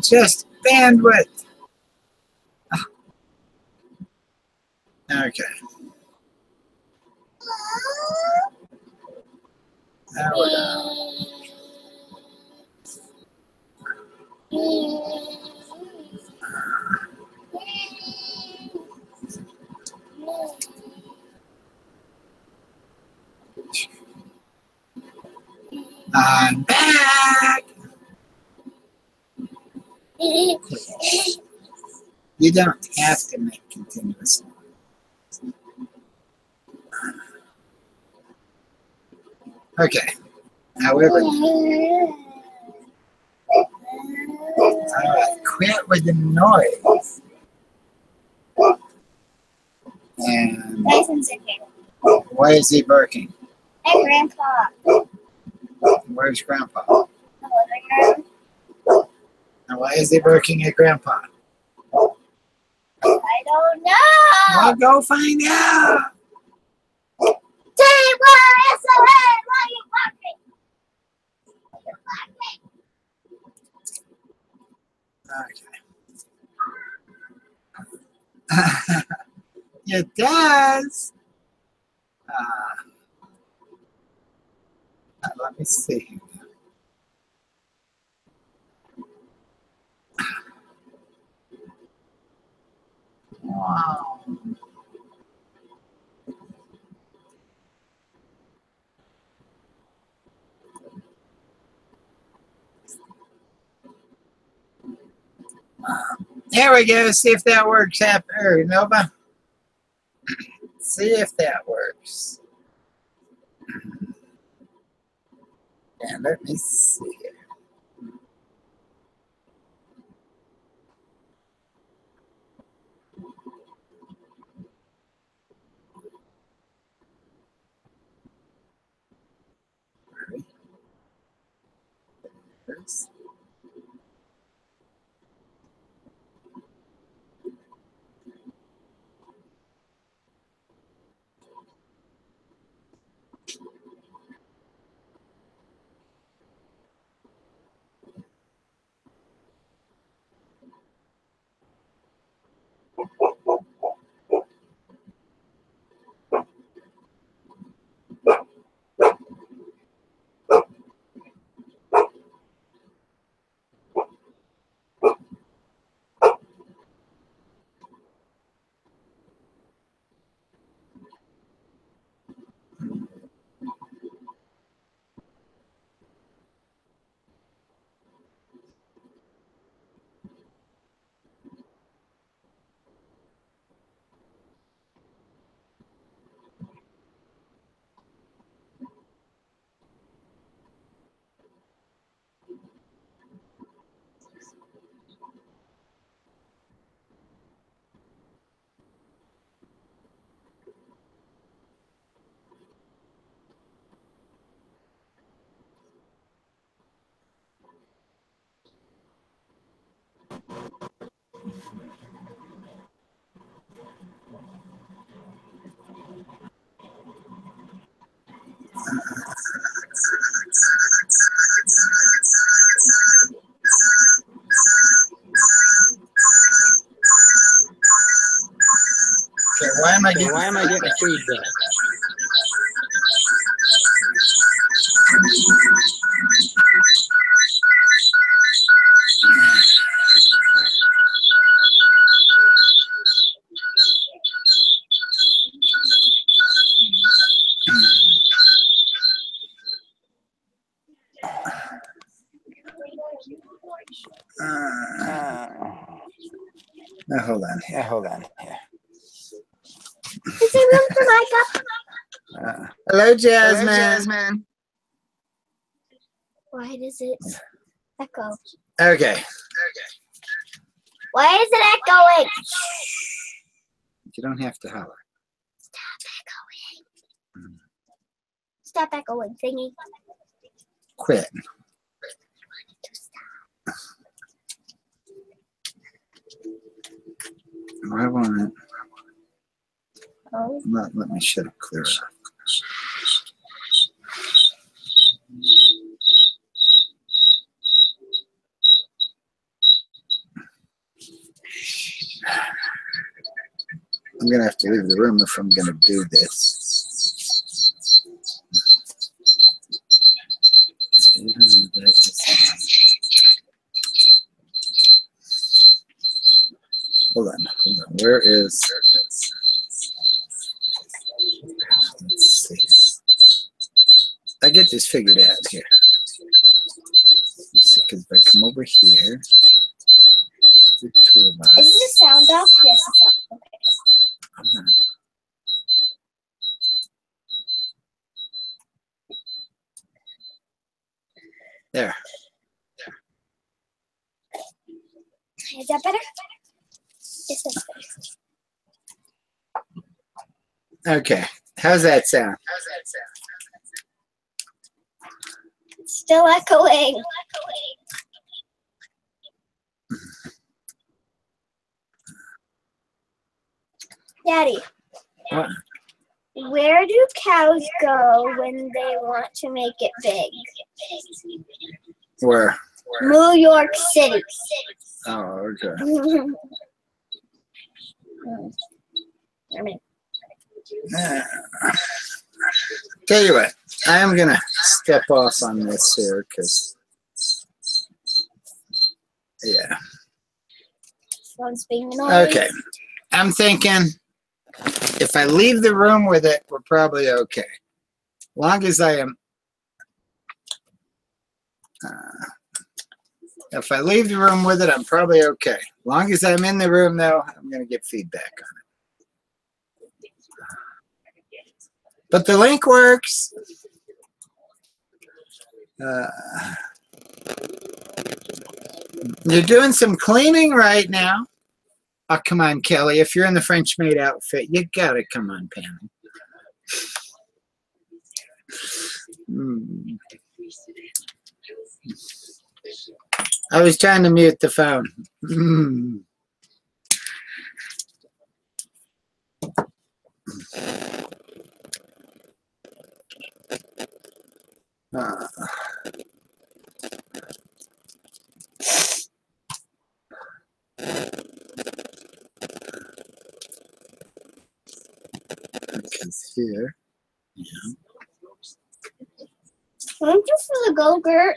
Just bandwidth. Okay. There we go. I'm back. You don't have to make continuous noise. Okay. However, all right, quit with the noise. And Mason's in here. why is he barking? Hey, Grandpa. Where's Grandpa? The living room. And why is he barking at Grandpa? I don't know. Well, go find out. Say what is the way? Why are you barking? Okay. It does. Let me see. Wow. There we go. See if that works after Nova. See if that works. And let me see. There's okay, why am I getting feedback? Now hold on here. Is there room for my cup? Hello, Jasmine. Why does it echo? Okay. Why is it echoing? You don't have to holler. Stop echoing, thingy. Quit. I want it. Oh. Let me shut it clear up. I'm gonna have to leave the room if I'm gonna do this. Hold on. Where is? Let's see. I get this figured out here. Because if I come over here, the toolbox. Is the sound off? Yes, it's off. Okay. Hold on. There. Is that better? Yes, that's better. Okay. How's that sound? Still echoing. Daddy, What? where do cows go when they want to make it big? Where? New York City. Oh, okay. I mean, Tell you what, I am gonna step off on this here because, yeah. phone's being annoying. Okay, I'm thinking if I leave the room with it, we're probably okay. Long as I am. If I leave the room with it, I'm probably okay. Long as I'm in the room, though, I'm gonna get feedback on it. But the link works. You're doing some cleaning right now. Oh, come on, Kelly. If you're in the French maid outfit, you gotta come on, Pam. I was trying to mute the phone. Because here, yeah. Thank you for the go-gurt.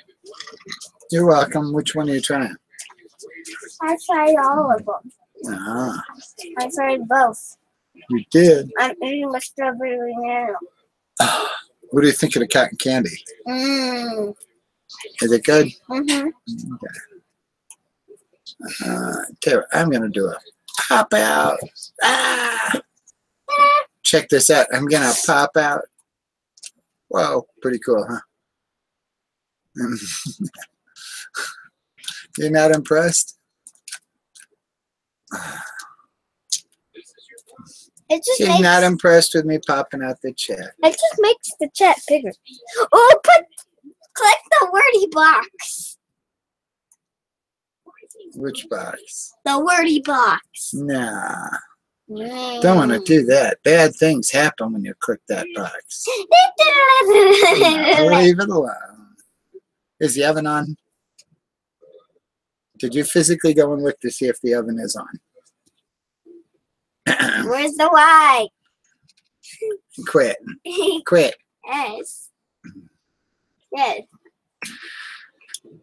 You're welcome. Which one are you trying? I tried all of them. Ah, I tried both. you did. I'm eating my strawberry now. What do you think of the cotton candy? Mmm. Is it good? Mm-hmm. Okay. Tell you what, I'm going to do a pop out. Ah! Check this out. I'm going to pop out. Whoa, pretty cool, huh? You're not impressed? She's not impressed with me popping out the chat. It just makes the chat bigger. Oh, click the wordy box. Which box? The wordy box. Nah. Don't want to do that. Bad things happen when you click that box. Leave it alone. Is the oven on? Did you physically go and look to see if the oven is on? Where's the Y? Quit. Quit. Yes. Yes.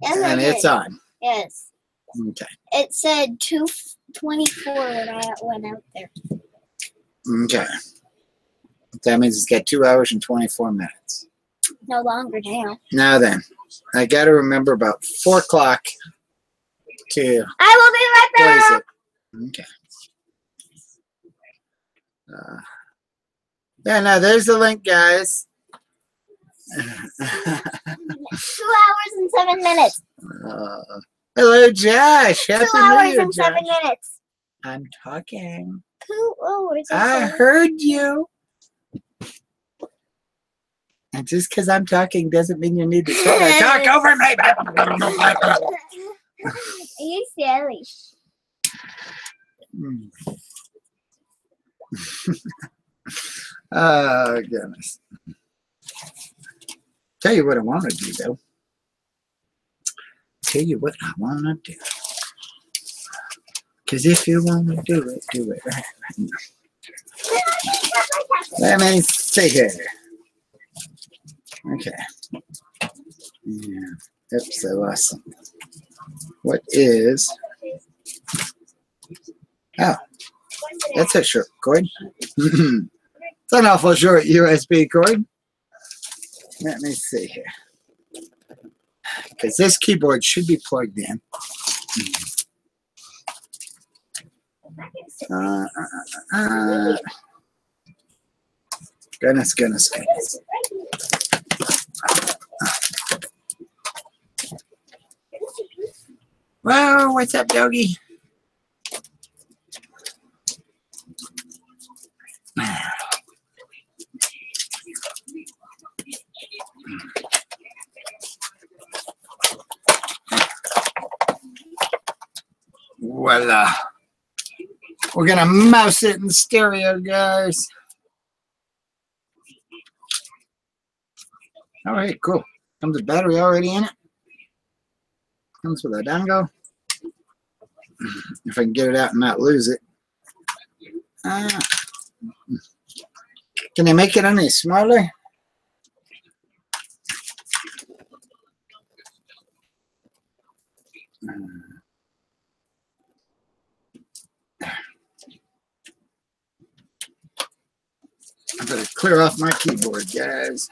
Yes, And it's on. Yes. Okay. It said 2:24 when I went out there. Okay. That means it's got 2 hours and 24 minutes. No longer now. Now then, I got to remember about 4 o'clock to. I will be right What is back. it? Okay. Yeah, no, there's the link, guys. 2 hours and 7 minutes. Hello, Josh. Happy 2 New hours Year, and 7 Josh. minutes. I'm talking. 2 hours and I 7 heard you. And just because I'm talking doesn't mean you need to talk over me. You silly. Oh, goodness. Tell you what I want to do, though. Tell you what I want to do. Because if you want to do it right now. Let me see here. Okay. Yeah. Oops, I lost something. What is... Oh, that's a short cord. It's an awful short USB cord. Let me see here. Because this keyboard should be plugged in. Goodness. Whoa, what's up, doggy? Voila. We're gonna mouse it in stereo, guys. All right, cool. Comes with battery already in it. Comes with a dongle. If I can get it out and not lose it. Can they make it any smaller? I better clear off my keyboard, guys.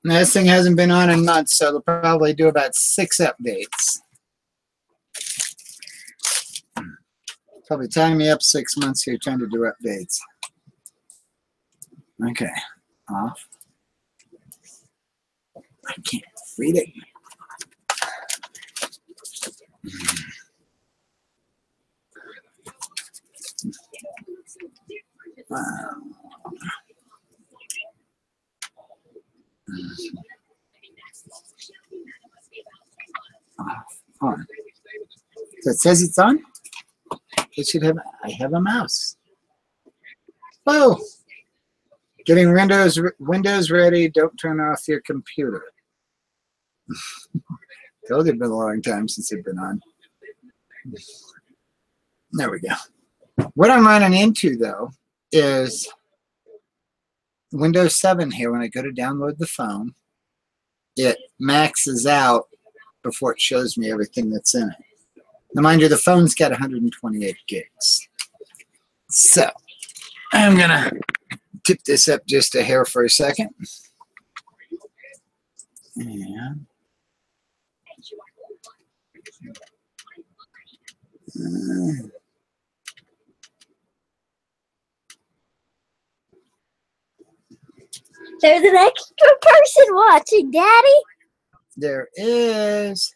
Now, this thing hasn't been on in months, so they'll probably do about 6 updates. Probably tying me up 6 months here trying to do updates. Okay, off. I can't read it. Wow. On. So it says it's on. It should have. I have a mouse. Oh, getting Windows ready. Don't turn off your computer. Told you it's been a long time since it's been on. There we go. What I'm running into though is Windows 7 here. When I go to download the phone, it maxes out before it shows me everything that's in it. Now, mind you, the phone's got 128 gigs. So, I'm going to tip this up just a hair for a second. And there's an extra person watching, Daddy. there is.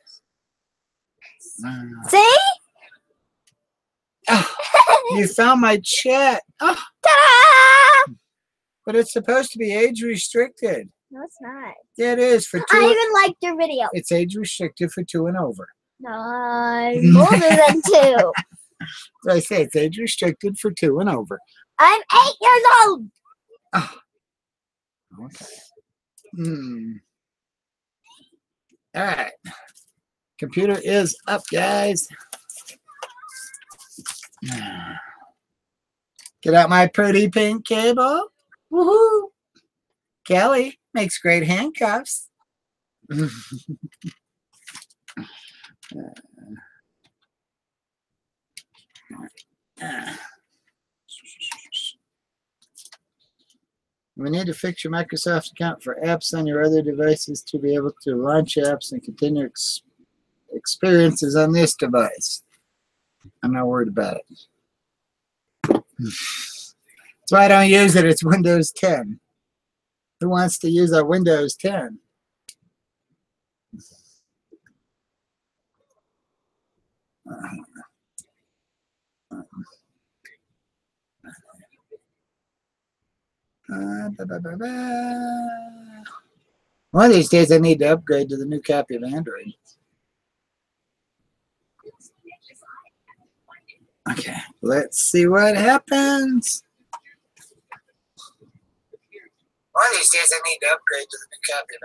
See? Oh, you found my chat. Oh, Ta-da! but it's supposed to be age restricted. No, it's not. Yeah, it is for 2. I even liked your video. It's age restricted for 2 and over. No, I'm older than 2. So I say it's age restricted for 2 and over. I'm 8 years old. Oh. Okay. All right. Computer is up, guys. Get out my pretty pink cable. Woohoo! Kelly makes great handcuffs. We need to fix your Microsoft account for apps on your other devices to be able to launch apps and continue experiences on this device. I'm not worried about it. That's why I don't use it. It's Windows 10. Who wants to use a Windows 10? One of these days I need to upgrade to the new copy of Android. Okay, let's see what happens. One of these days I need to upgrade to the new copy of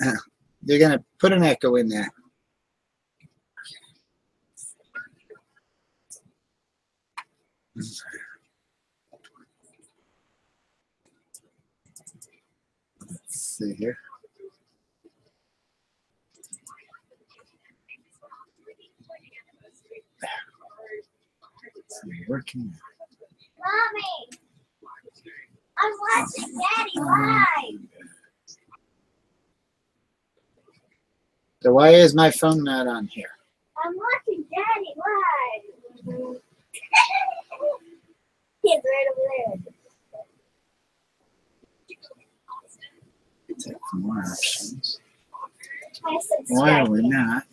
Android. You're going to put an echo in there. Let's see here. It's working. Mommy, I'm watching Daddy live. So why is my phone not on here? I'm watching Daddy live. He's right over there. Take more options. I said Why are we subscribe. not?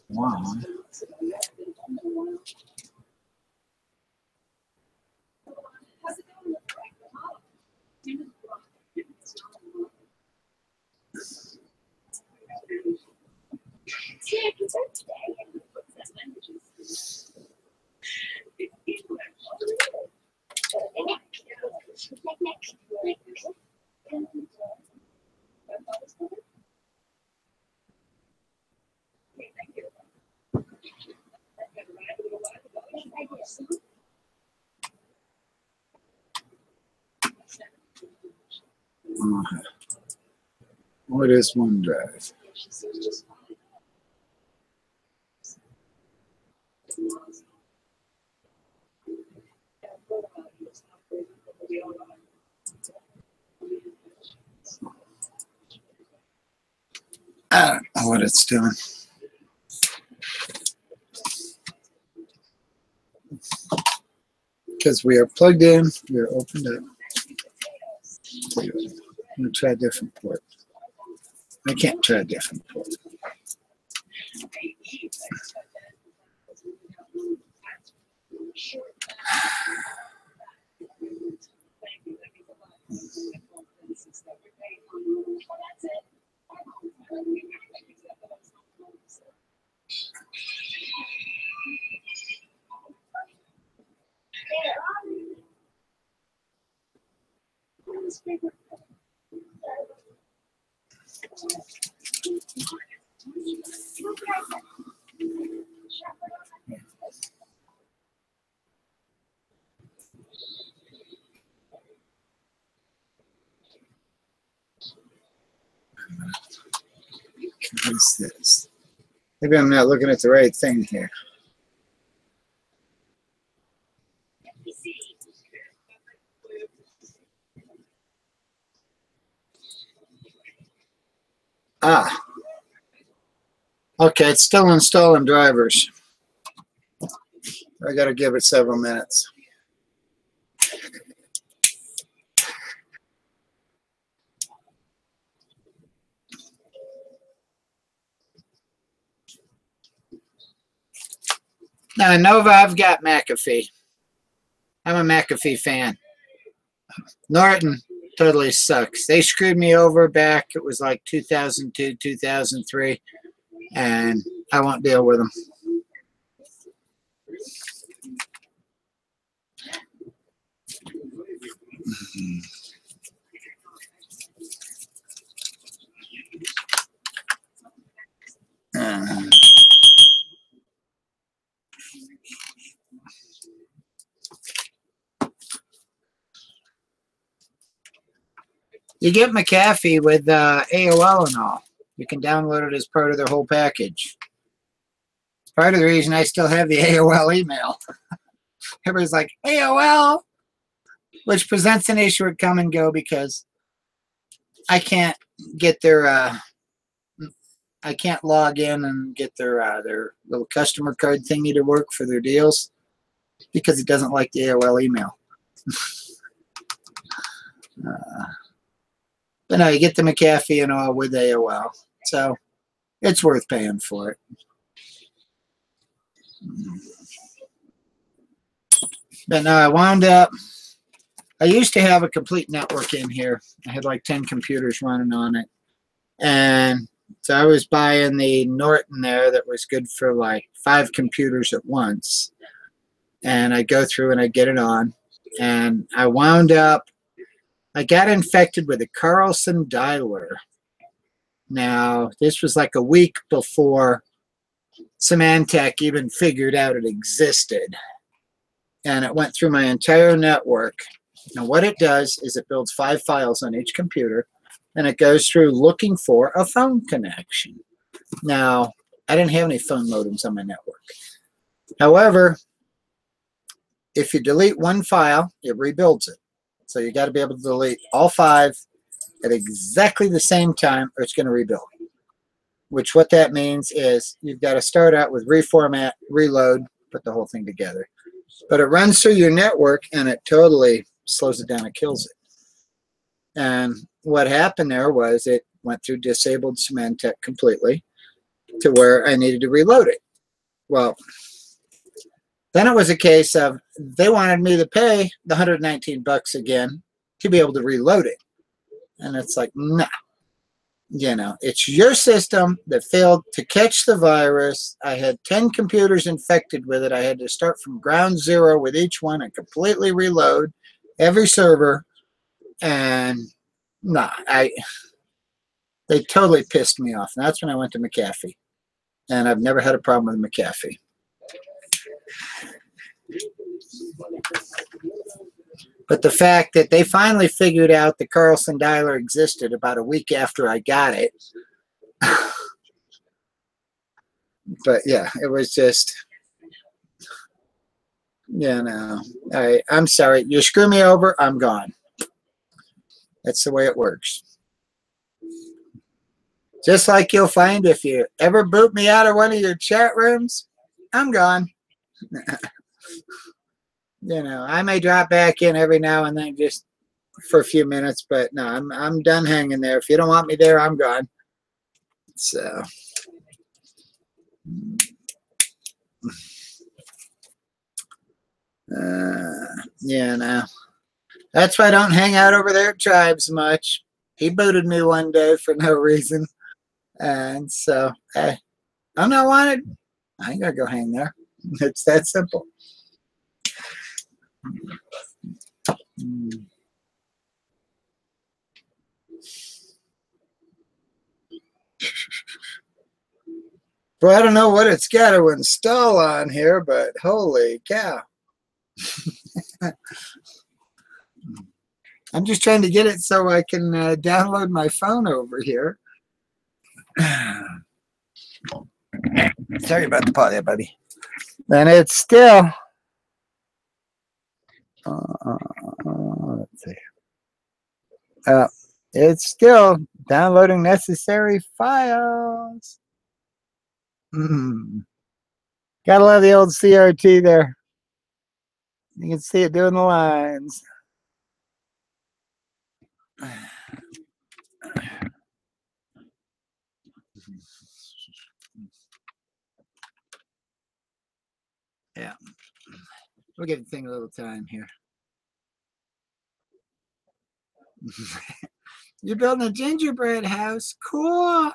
Why? Yeah, it's today. What is OneDrive? I don't know what it's doing. Because we are plugged in, we are opened up. I'm going to try a different port. I can't try a different port. What is this? Maybe I'm not looking at the right thing here. Ah. Okay, it's still installing drivers. I got to give it several minutes. Now, Nova, I've got McAfee. I'm a McAfee fan. Norton totally sucks. They screwed me over back. It was like 2002, 2003, and I won't deal with them. You get McAfee with AOL and all. You can download it as part of their whole package. Part of the reason I still have the AOL email. Everybody's like, AOL, which presents an issue at come and go because I can't get their, I can't log in and get their little customer card thingy to work for their deals because it doesn't like the AOL email. But no, you get the McAfee and all with AOL. So it's worth paying for it. But no, I wound up, I used to have a complete network in here. I had like 10 computers running on it. And so I was buying the Norton there that was good for like 5 computers at once. And I go through and I get it on. And I wound up, I got infected with a Carlson dialer. Now, this was like a week before Symantec even figured out it existed. And it went through my entire network. Now, what it does is it builds 5 files on each computer, and it goes through looking for a phone connection. Now, I didn't have any phone modems on my network. However, if you delete one file, it rebuilds it. So you got to be able to delete all 5 at exactly the same time, or it's going to rebuild. Which what that means is you've got to start out with reformat, reload, put the whole thing together. But it runs through your network, and it totally slows it down and kills it. And what happened there was it went through disabled Symantec completely to where I needed to reload it. Well, then it was a case of they wanted me to pay the $119 again to be able to reload it. And it's like, nah. You know, it's your system that failed to catch the virus. I had 10 computers infected with it. I had to start from ground zero with each one and completely reload every server. And nah, they totally pissed me off. And that's when I went to McAfee. And I've never had a problem with McAfee. But the fact that they finally figured out the Carlson dialer existed about a week after I got it. But yeah, it was just, you know, I'm sorry. You screw me over, I'm gone. That's the way it works. Just like you'll find if you ever boot me out of one of your chat rooms, I'm gone. You know, I may drop back in every now and then just for a few minutes, but no, I'm done hanging there. If you don't want me there, I'm gone. So, yeah, no. That's why I don't hang out over there at Tribes much. He booted me one day for no reason. And so, hey, I'm not wanted. I ain't gonna go hang there. It's that simple. Well, I don't know what it's got to install on here, but holy cow. I'm just trying to get it so I can download my phone over here. Sorry about the pot there, buddy. And it's still, let's see. It's still downloading necessary files. Gotta love the old CRT there. You can see it doing the lines. Yeah. We'll give the thing a little time here. You're building a gingerbread house. Cool.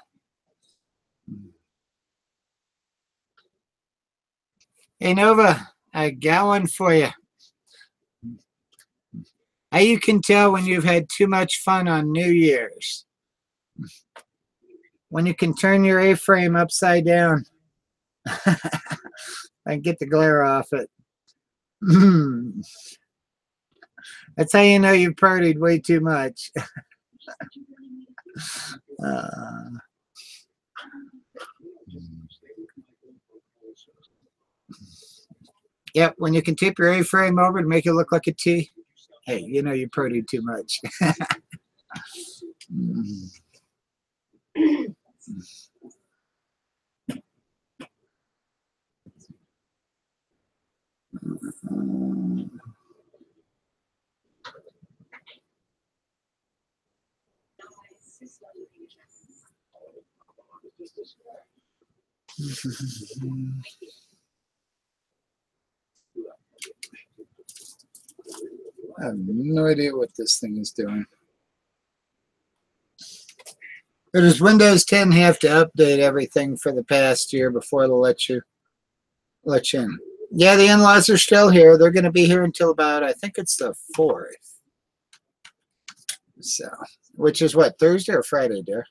Hey, Nova, I got one for you. How you can tell when you've had too much fun on New Year's. When you can turn your A-frame upside down. And get the glare off it. That's how you know you've partied way too much. Yep, when you can tip your A-frame over to make it look like a T, hey, you know you partied too much. I have no idea what this thing is doing. Or does Windows 10 have to update everything for the past year before it'll let you in? Yeah, the in-laws are still here. They're going to be here until about, I think it's the 4th. So, which is what, Thursday or Friday, dear?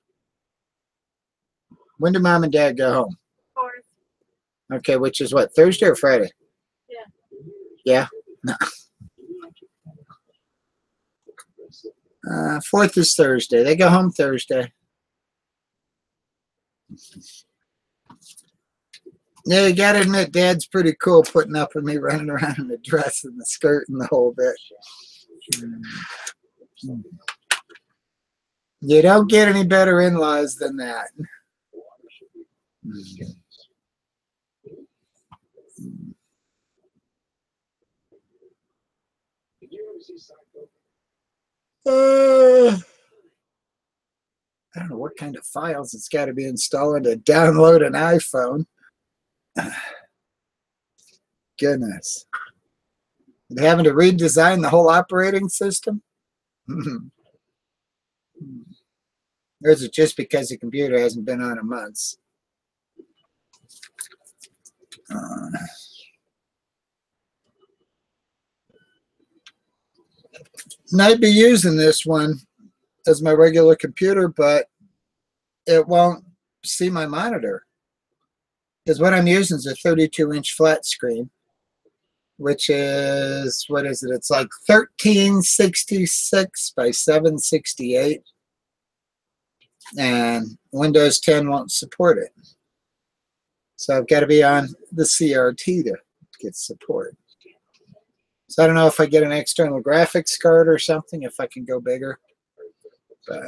When do Mom and Dad go home? 4th. Okay, which is what, Thursday or Friday? Yeah. Yeah? No. 4th is Thursday. They go home Thursday. Yeah, you gotta admit, Dad's pretty cool putting up with me running around in the dress and the skirt and the whole bit. You don't get any better in-laws than that. I don't know what kind of files it's got to be installing to download an iPhone. Goodness. And having to redesign the whole operating system? Or is it just because the computer hasn't been on in months? And I'd be using this one as my regular computer, but it won't see my monitor. Because what I'm using is a 32-inch flat screen, which is, what is it? It's like 1366 by 768. And Windows 10 won't support it. So I've got to be on the CRT to get support. So I don't know if I get an external graphics card or something, if I can go bigger. But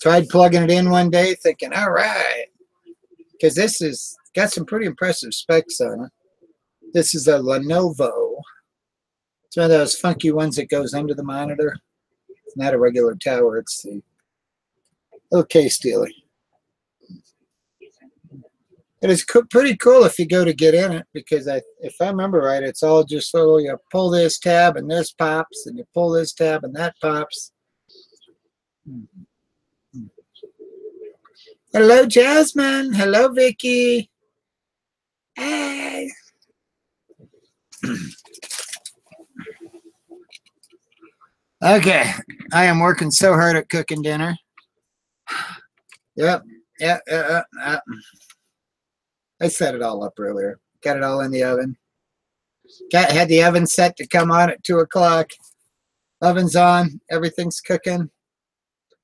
tried plugging it in one day thinking, all right, because this is got some pretty impressive specs on it. This is a Lenovo. It's one of those funky ones that goes under the monitor. It's not a regular tower, it's the little case dealer. It is pretty cool if you go to get in it, because if I remember right, it's all just little, you pull this tab and this pops, and you pull this tab and that pops. Hello, Jasmine. Hello, Vicky. Hey. Okay, I am working so hard at cooking dinner. Yep. I set it all up earlier. Got it all in the oven. Had the oven set to come on at 2 o'clock. Oven's on. Everything's cooking.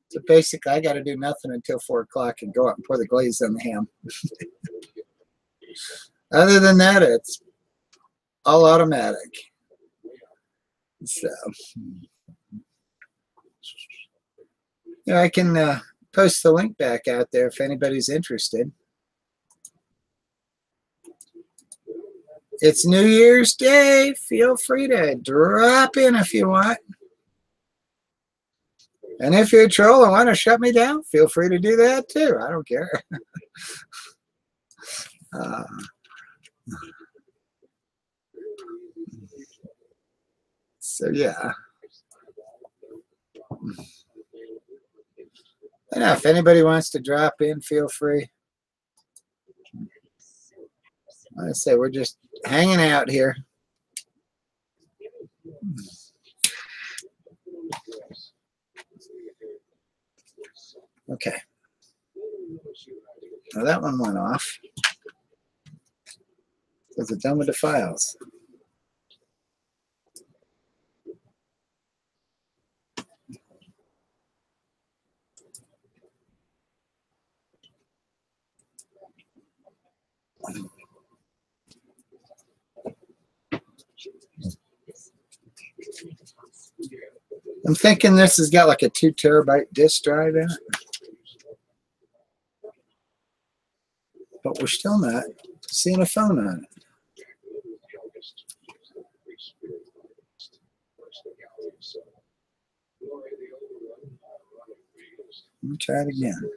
So basically, I got to do nothing until 4 o'clock and go out and pour the glaze on the ham. Other than that, it's all automatic. So, I can post the link back out there if anybody's interested. It's New Year's Day. Feel free to drop in if you want. And if you're a troll and want to shut me down, feel free to do that too. I don't care. So yeah. And if anybody wants to drop in, feel free. Like I say, we're just hanging out here. Okay. Now that one went off. Was it done with the files? I'm thinking this has got like a 2 terabyte disk drive in it. But we're still not seeing a phone on it. Let me try it again.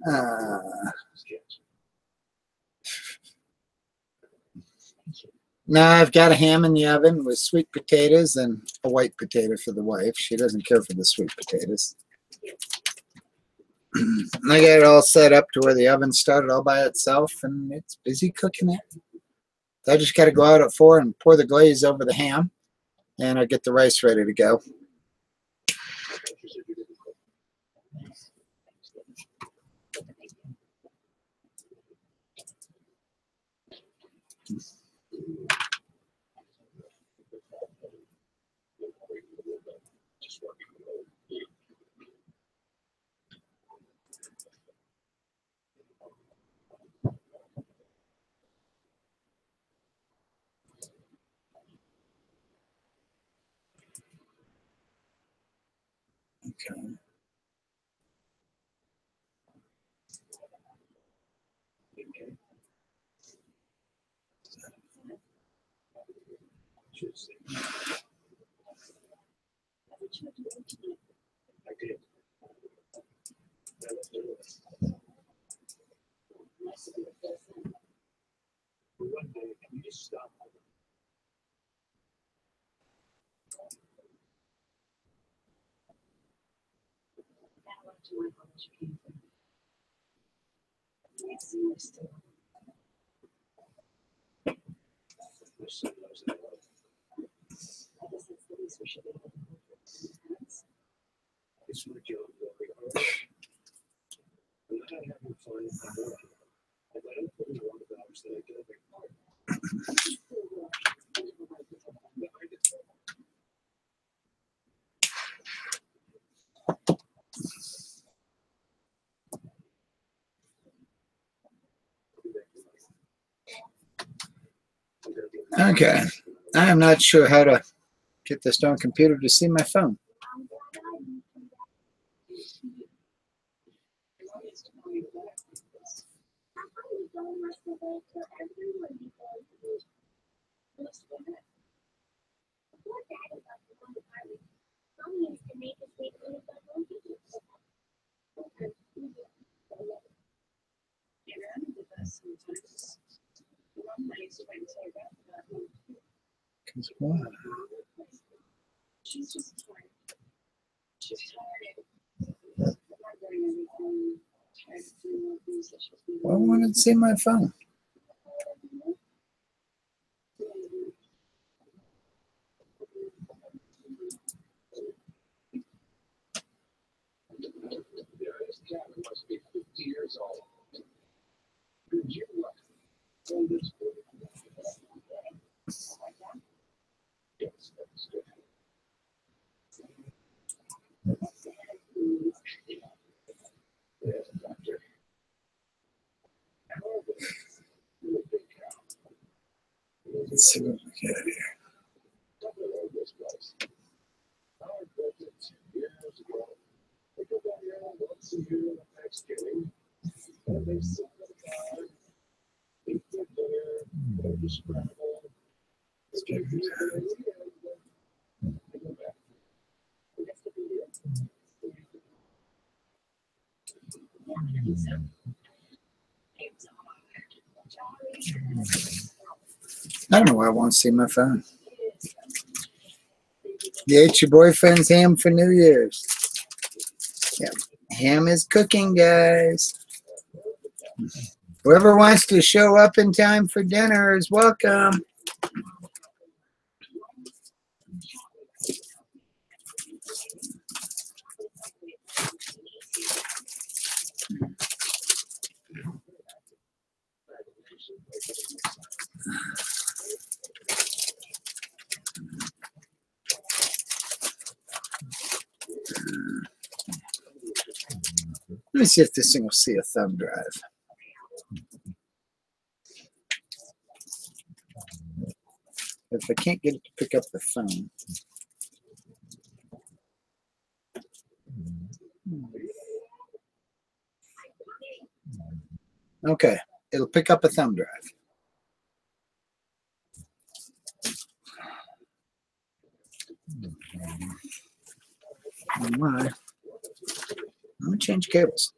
Uh, now I've got a ham in the oven with sweet potatoes and a white potato for the wife. She doesn't care for the sweet potatoes. And I got it all set up to where the oven started all by itself, and it's busy cooking it. I just got to go out at 4 and pour the glaze over the ham, and I get the rice ready to go. Okay. Okay, I am not sure how to get this darn computer to see my phone. Because what? Why won't it see my phone? Let's see what we got here. I don't know why I won't see my phone. You ate your boyfriend's ham for New Year's. Yep. Ham is cooking, guys. Whoever wants to show up in time for dinner is welcome. Let me see if this thing will see a thumb drive. If I can't get it to pick up the phone. Okay, it'll pick up a thumb drive. Why? Let me change cables.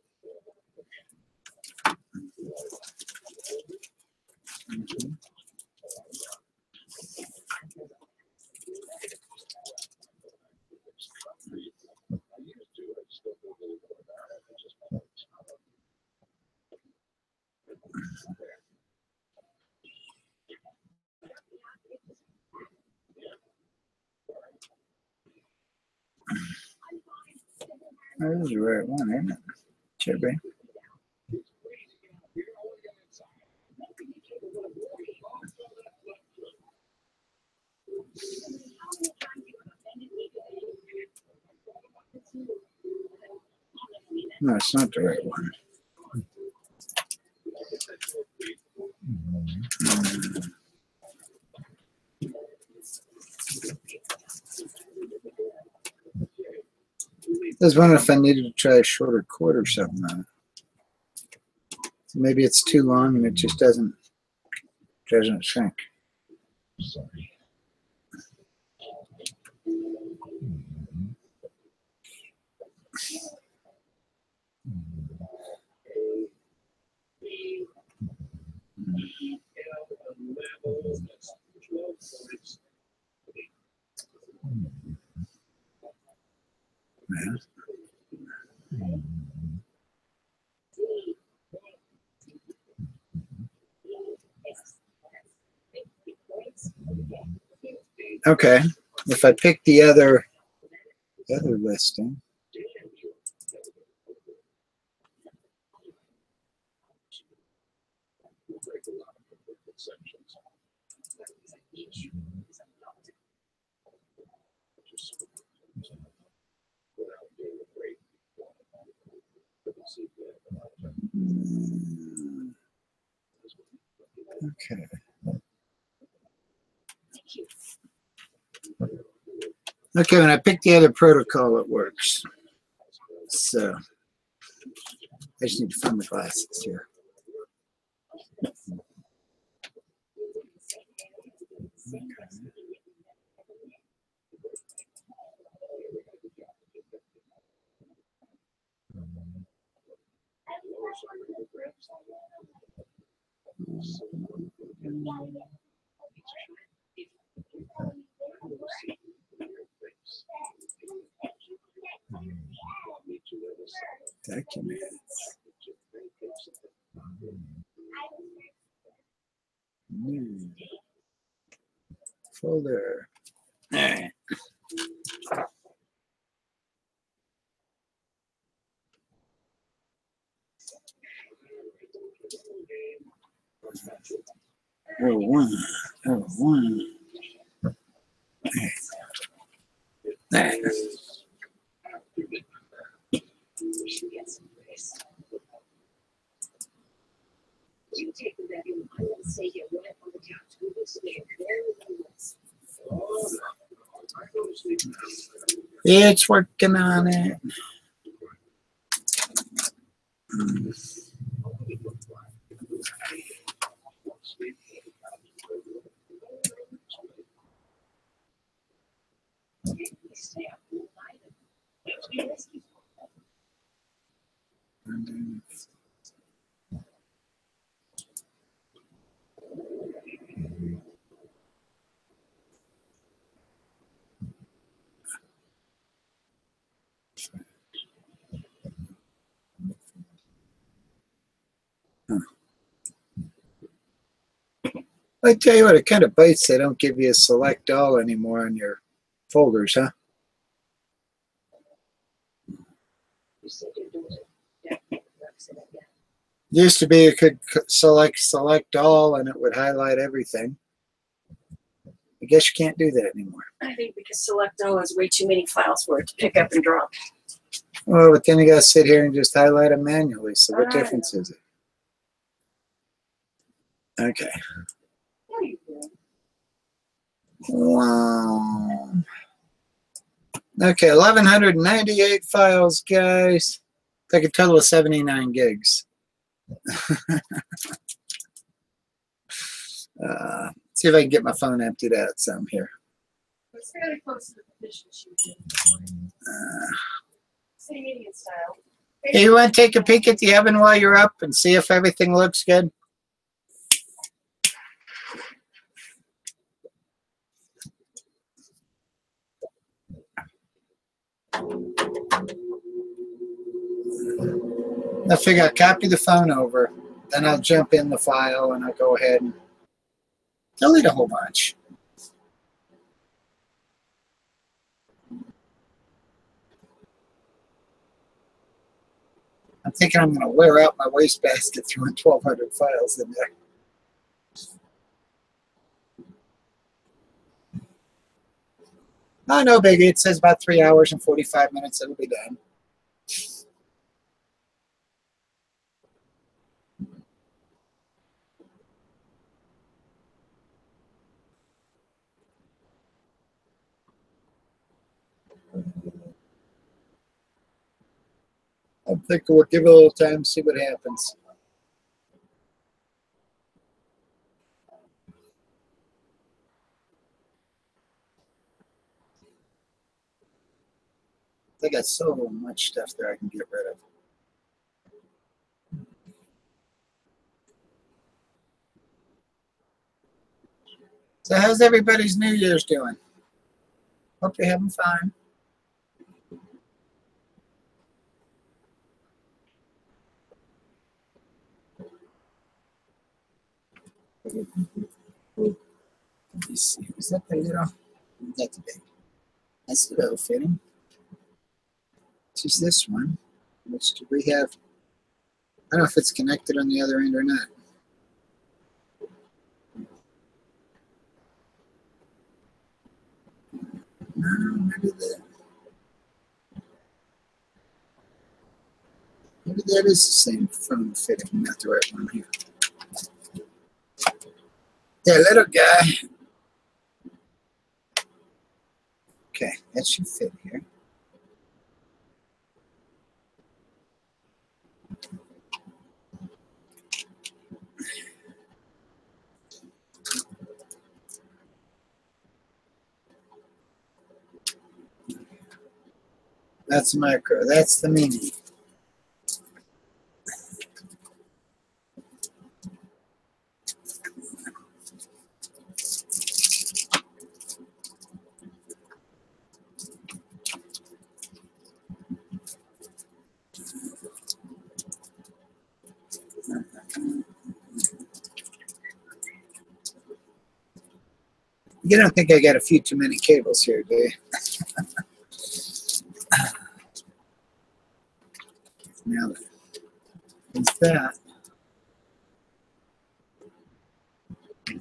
Oh, this is the right one, isn't it? Should be. No, it's not the right one. I was wondering if I needed to try a shorter cord or something on it. Maybe it's too long and it just doesn't shrink. Sorry. Yeah. Okay, if I pick the other listing, okay. Okay, when I pick the other protocol, it works. So I just need to find my glasses here. Documents. New folder. All right. Oh, one. Oh, one. There. It's working on it. I tell you what, it kind of bites. They don't give you a select all anymore on your folders, huh? Used to be you could select all and it would highlight everything. I guess you can't do that anymore. I think because select all has way too many files for it to pick up and drop. Well, but then you got to sit here and just highlight them manually. So what difference is it? Okay. Wow. Okay, 1,198 files, guys. Like a total of 79 gigs. See if I can get my phone emptied out some here. It's fairly close to the position she was in. Same Indian style. Hey, you want to take a peek at the oven while you're up and see if everything looks good? I figure I'll copy the phone over, then I'll jump in the file and I'll go ahead and delete a whole bunch. I'm thinking I'm going to wear out my wastebasket throwing 1,200 files in there. Oh, no biggie. It says about 3 hours and 45 minutes. It'll be done. I'm thinking we'll give it a little time, see what happens. They got so much stuff there I can get rid of. So how's everybody's New Year's doing? Hope you're having fun. Let me see. Is that the little? That's the big. That's the little fitting. Just this one. Which do we have? I don't know if it's connected on the other end or not. No, maybe that is the same phone fitting, not the right one here. Yeah, little guy. Okay, that should fit here. That's micro. That's the mini. You don't think I got a few too many cables here, do you? Now, there's that.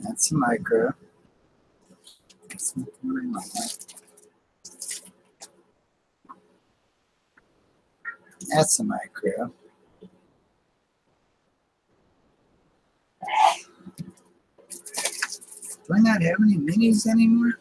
That's a micro. That's not the one I want. That's a micro. Do I not have any minis anymore?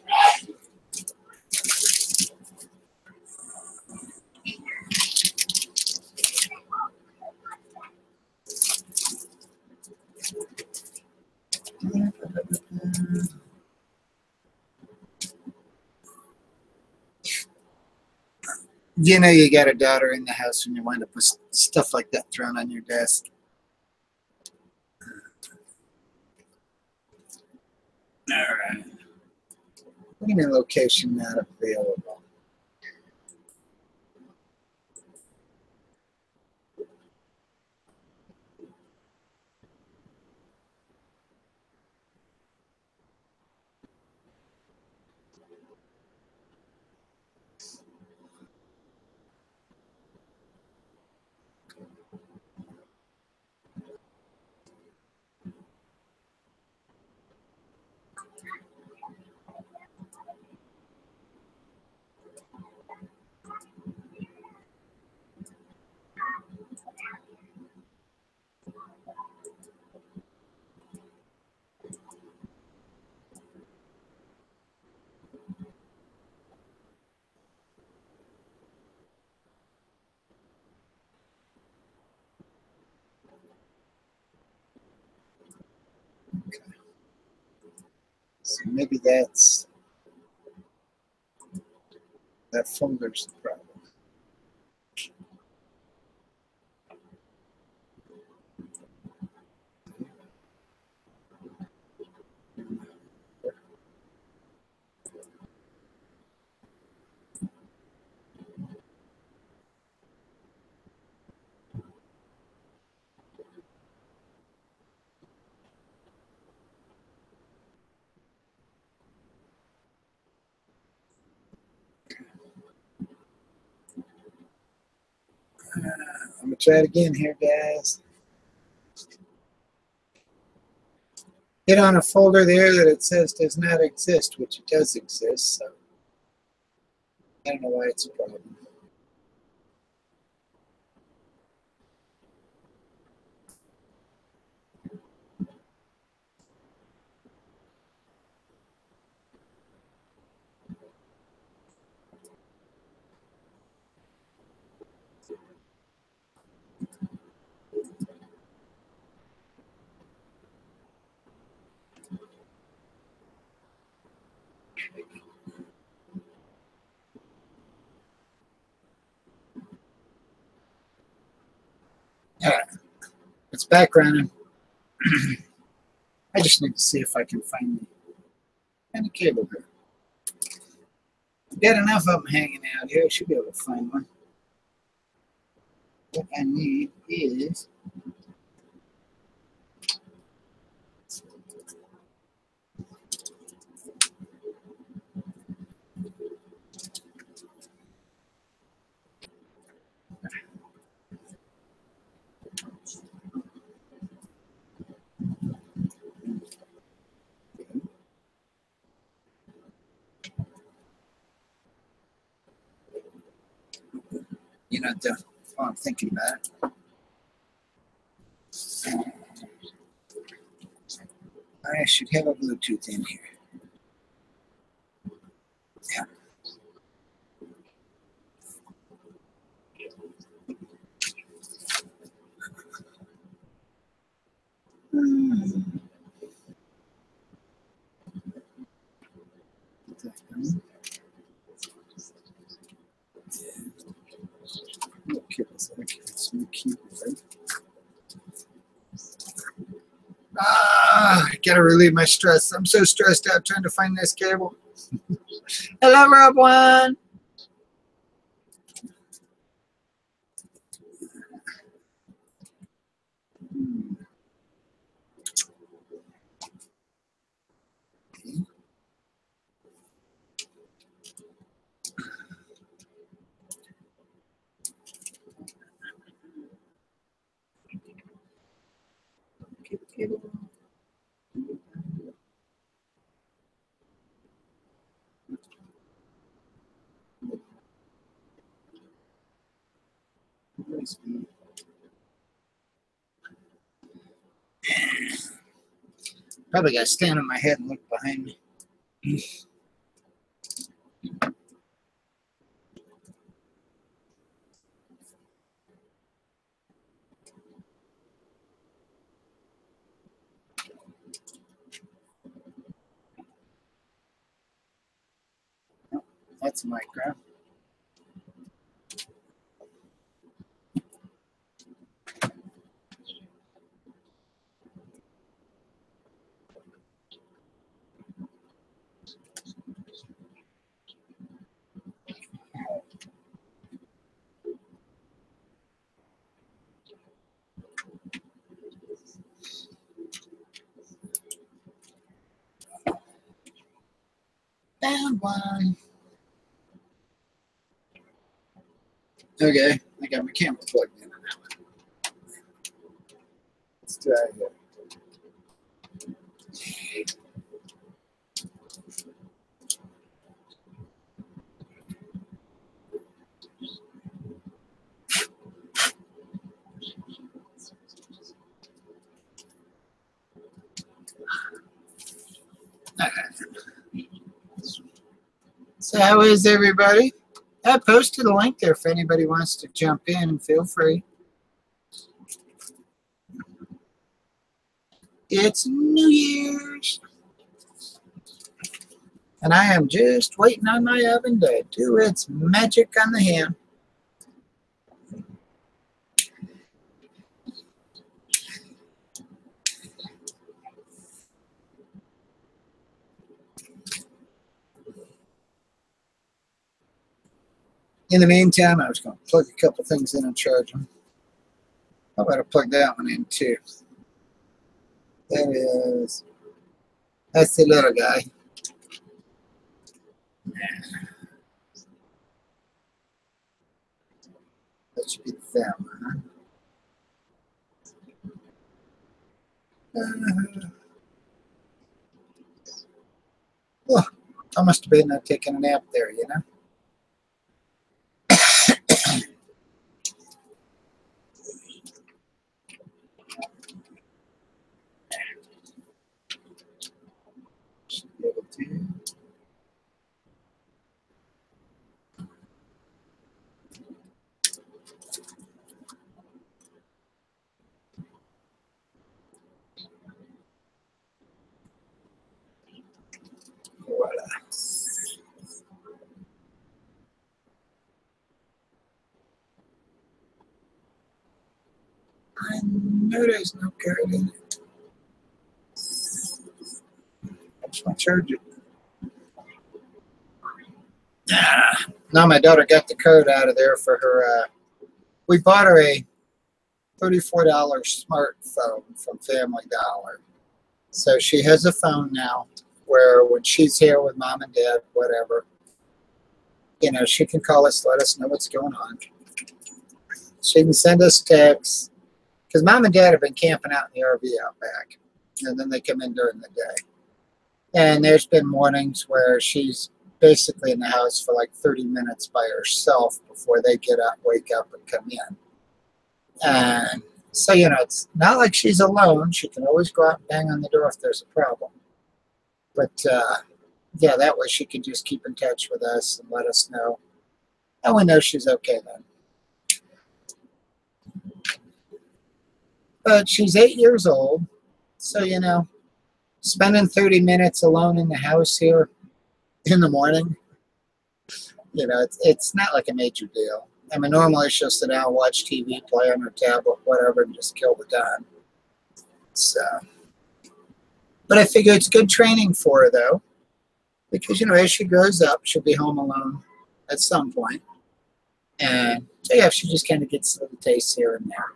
You know you got a daughter in the house when you wind up with stuff like that thrown on your desk. All right. What do you mean location not available? So maybe that's that folder's the problem. I'm gonna try it again here, guys. Hit on a folder there that it says does not exist, which it does exist, so I don't know why it's a problem. All right, it's back running. I just need to see if I can find any cable here. I've got enough of them hanging out here. I should be able to find one. What I need is while I'm thinking about it. I should have a Bluetooth in here. Yeah. I gotta relieve my stress. I'm so stressed out trying to find this cable. Hello, Rob One. Cable. Probably got to stand on my head and look behind me. Oh, that's a micro. Found one. Okay, I got my camera plugged in now. Let's try it again. So how is everybody? I posted a link there if anybody wants to jump in. Feel free. It's New Year's. And I am just waiting on my oven to do its magic on the ham. In the meantime, I was going to plug a couple things in and charge them. How about I plug that one in too? That's the little guy. That should be that one. Oh, I must have been taking a nap there, you know. Should be able to. Voila. I know there's no code in it. I just want to charge it. Now my daughter got the code out of there for her. We bought her a $34 smartphone from Family Dollar. So she has a phone now where when she's here with mom and dad, whatever, you know, she can call us, let us know what's going on. She can send us texts. Because mom and dad have been camping out in the RV out back. And then they come in during the day. And there's been mornings where she's basically in the house for like 30 minutes by herself before they get up, wake up, and come in. And so, you know, it's not like she's alone. She can always go out and bang on the door if there's a problem. But, yeah, that way she can just keep in touch with us and let us know. And we know she's okay then. But she's 8 years old. So, you know, spending 30 minutes alone in the house here in the morning, you know, it's not like a major deal. I mean, normally she'll sit down, watch TV, play on her tablet, whatever, and just kill the time. So, but I figure it's good training for her, though, because, you know, as she grows up, she'll be home alone at some point. And so, yeah, she just kind of gets little tastes here and there.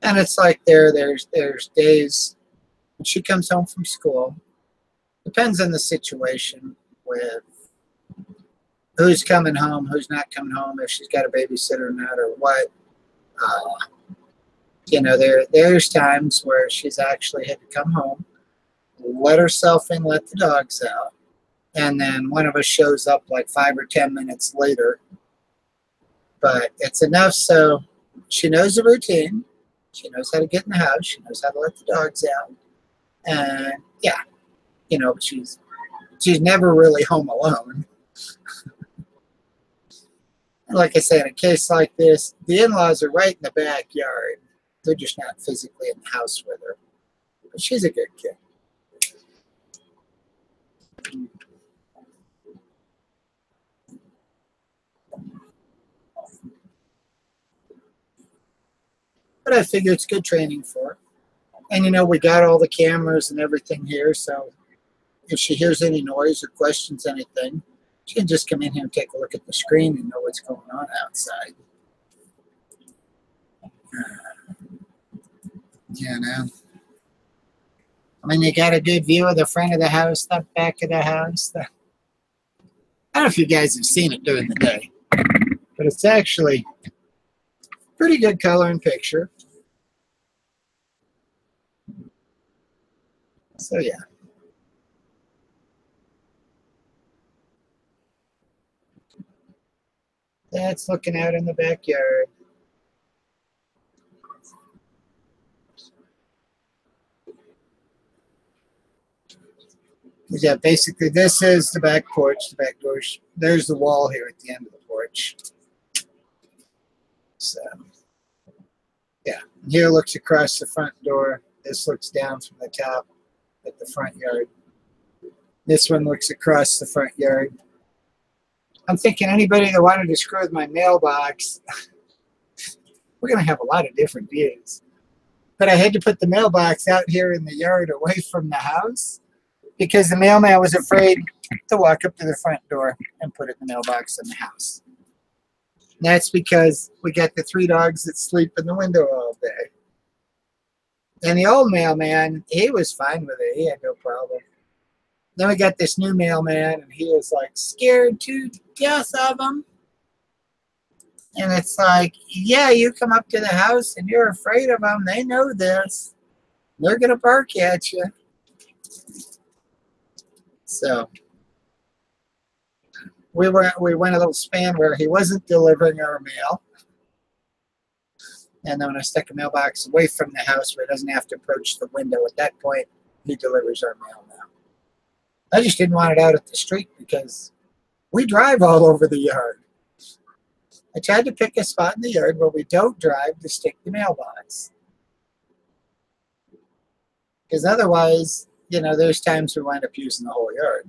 And it's like there's days when she comes home from school. Depends on the situation with who's coming home, who's not coming home, if she's got a babysitter or not, or what. You know, there's times where she's actually had to come home, let herself in, let the dogs out, and then one of us shows up like 5 or 10 minutes later. But it's enough so she knows the routine. She knows how to get in the house. She knows how to let the dogs out. And, yeah, you know, she's never really home alone. Like I said, in a case like this, the in-laws are right in the backyard. They're just not physically in the house with her. But she's a good kid. But I figure it's good training for her. And, you know, we got all the cameras and everything here, so if she hears any noise or questions anything, she can just come in here and take a look at the screen and know what's going on outside. You know. I mean, you got a good view of the front of the house, the back of the house. I don't know if you guys have seen it during the day, but it's actually pretty good color and picture. So, yeah. That's looking out in the backyard. Yeah, basically this is the back porch, the back door. There's the wall here at the end of the porch. So, yeah. Here looks across the front door. This looks down from the top at the front yard. This one looks across the front yard. I'm thinking anybody that wanted to screw with my mailbox, we're going to have a lot of different views. But I had to put the mailbox out here in the yard away from the house because the mailman was afraid to walk up to the front door and put it in the mailbox in the house. And that's because we got the 3 dogs that sleep in the window all day. And the old mailman, he was fine with it. He had no problem. Then we got this new mailman, and he was like scared to death of them. And it's like, yeah, you come up to the house and you're afraid of them. They know this. They're going to bark at you. So we went a little span where he wasn't delivering our mail. And then when I stuck a mailbox away from the house where it doesn't have to approach the window, at that point, he delivers our mail now. I just didn't want it out at the street because we drive all over the yard. I tried to pick a spot in the yard where we don't drive to stick the mailbox. Because otherwise, you know, there's times we wind up using the whole yard.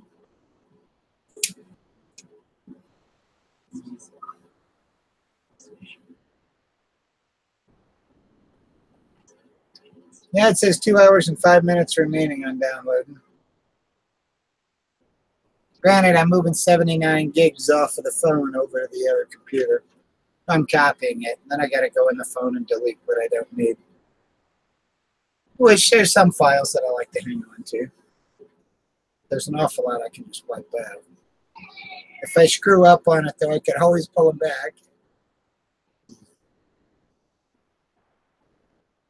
Yeah, it says 2 hours and 5 minutes remaining on downloading. Granted, I'm moving 79 gigs off of the phone over to the other computer. I'm copying it, and then I got to go in the phone and delete what I don't need. Which there's some files that I like to hang on to. There's an awful lot I can just wipe out. If I screw up on it, though, I can always pull them back.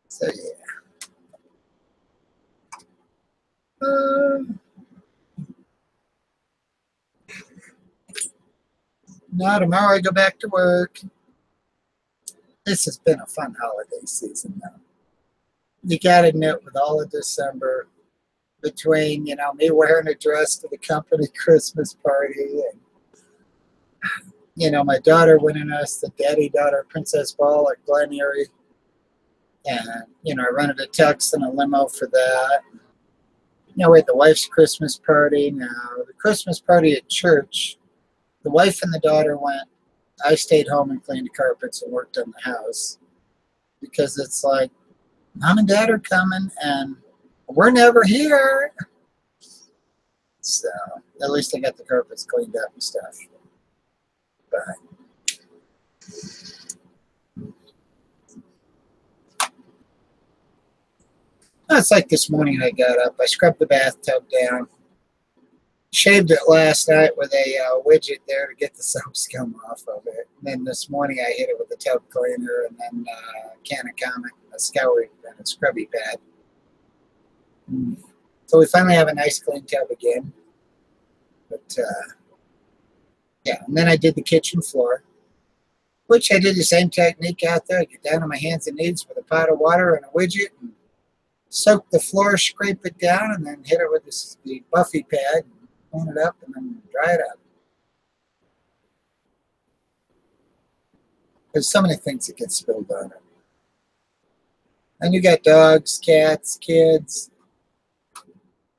So, yeah. Now tomorrow I go back to work. This has been a fun holiday season, though. You got to admit, with all of December, between, you know, me wearing a dress to the company Christmas party and, you know, my daughter winning us the daddy-daughter princess ball at Glen Erie. And, you know, I rented a tux and a limo for that. You know, we had the wife's Christmas party. Now, the Christmas party at church, the wife and the daughter went. I stayed home and cleaned the carpets and worked on the house. Because it's like, Mom and Dad are coming, and we're never here. So, at least I got the carpets cleaned up and stuff. But it's like this morning I got up. I scrubbed the bathtub down. Shaved it last night with a widget there to get the soap scum off of it. And then this morning I hit it with a tub cleaner and then a can of Comet, a scouring, and a scrubby pad. So we finally have a nice clean tub again. But, yeah, and then I did the kitchen floor, which I did the same technique out there. I get down on my hands and knees with a pot of water and a widget and soak the floor, scrape it down, and then hit it with the Buffy pad, clean it up, and then dry it up. There's so many things that get spilled on it. And you got dogs, cats, kids.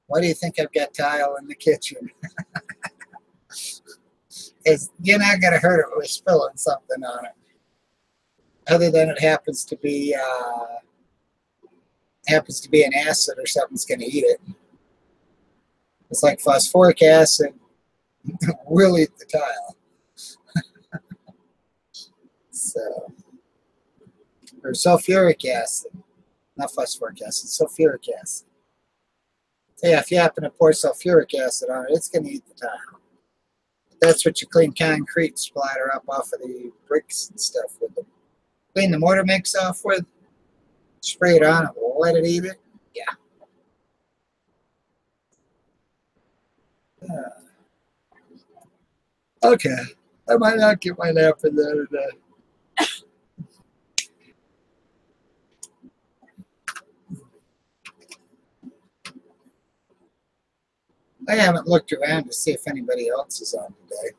Why do you think I've got tile in the kitchen? You're not going to hurt it with spilling something on it. Other than it happens to be an acid or something's going to eat it. It's like phosphoric acid will eat the tile. So, or sulfuric acid, not phosphoric acid, sulfuric acid. So yeah, if you happen to pour sulfuric acid on it, it's going to eat the tile. That's what you clean concrete splatter up off of the bricks and stuff with them. Clean the mortar mix off with, spray it on it, let it eat it. Yeah. Okay. I might not get my nap in there today. I haven't looked around to see if anybody else is on today.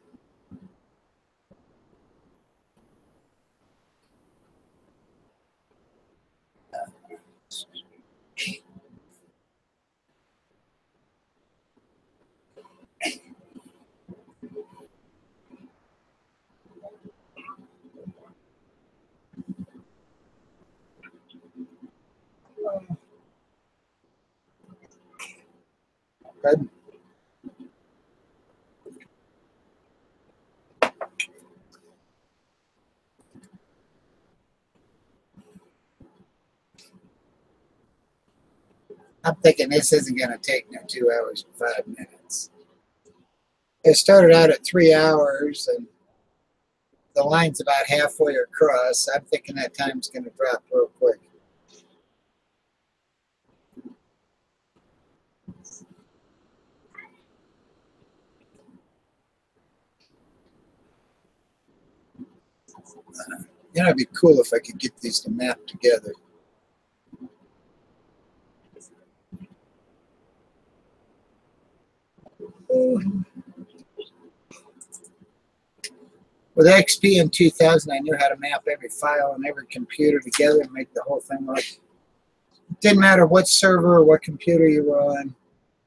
Pardon? I'm thinking this isn't going to take no 2 hours and 5 minutes. It started out at 3 hours, and the line's about halfway across. I'm thinking that time's going to drop real quick. You know, it'd be cool if I could get these to map together. With XP in 2000, I knew how to map every file and every computer together and make the whole thing work. Didn't matter what server or what computer you were on,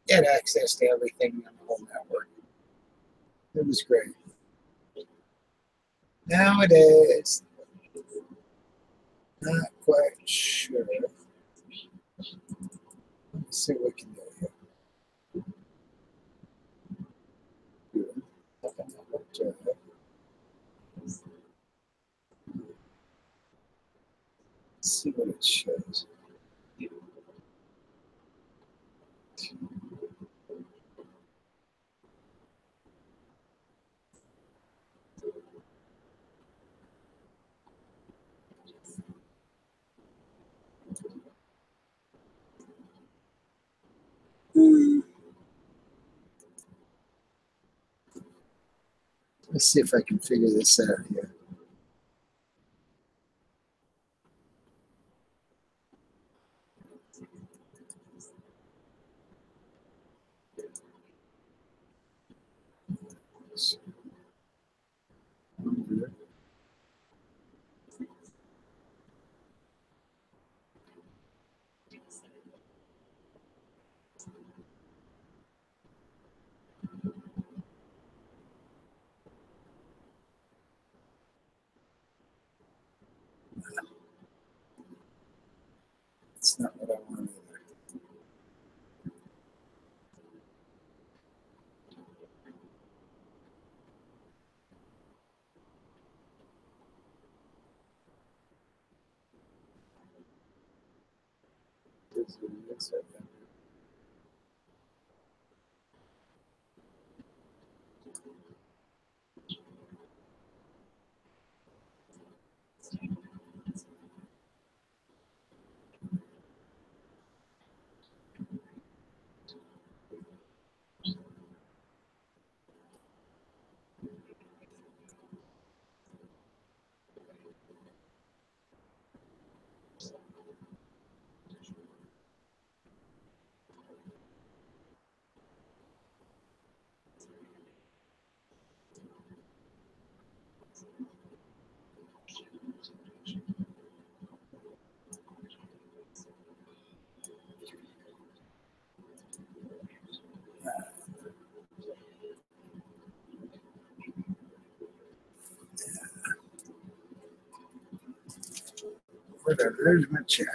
you had access to everything on the whole network. It was great. Nowadays, not quite sure. Let's see what we can do here. Let's see what it shows. Let's see if I can figure this out here. It's not what I want either. Whatever, there's my chat.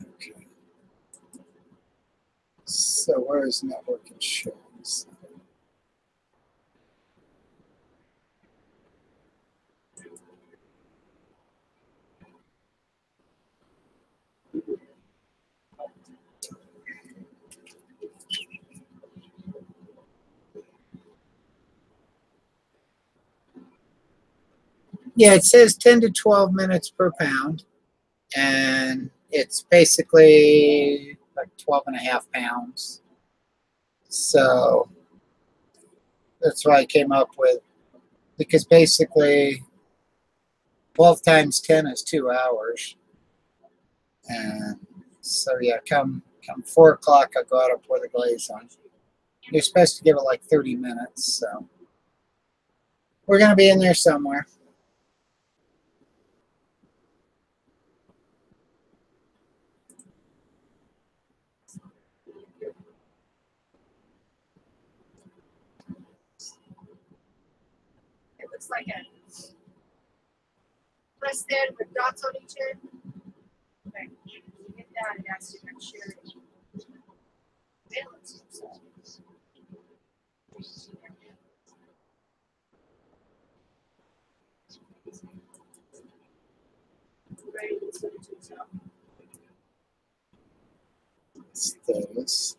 Okay. So where is network insurance? Yeah, it says 10 to 12 minutes per pound, and it's basically like 12 and a half pounds. So That's why I came up with, because basically 12 times 10 is 2 hours. And so yeah, come 4 o'clock, I'll go out and pour the glaze on. You're supposed to give it like 30 minutes, so we're going to be in there somewhere. It looks like a press there with dots on each end. Okay, you get that, it has to make sure it balance yourself. Right, so it takes out. Status.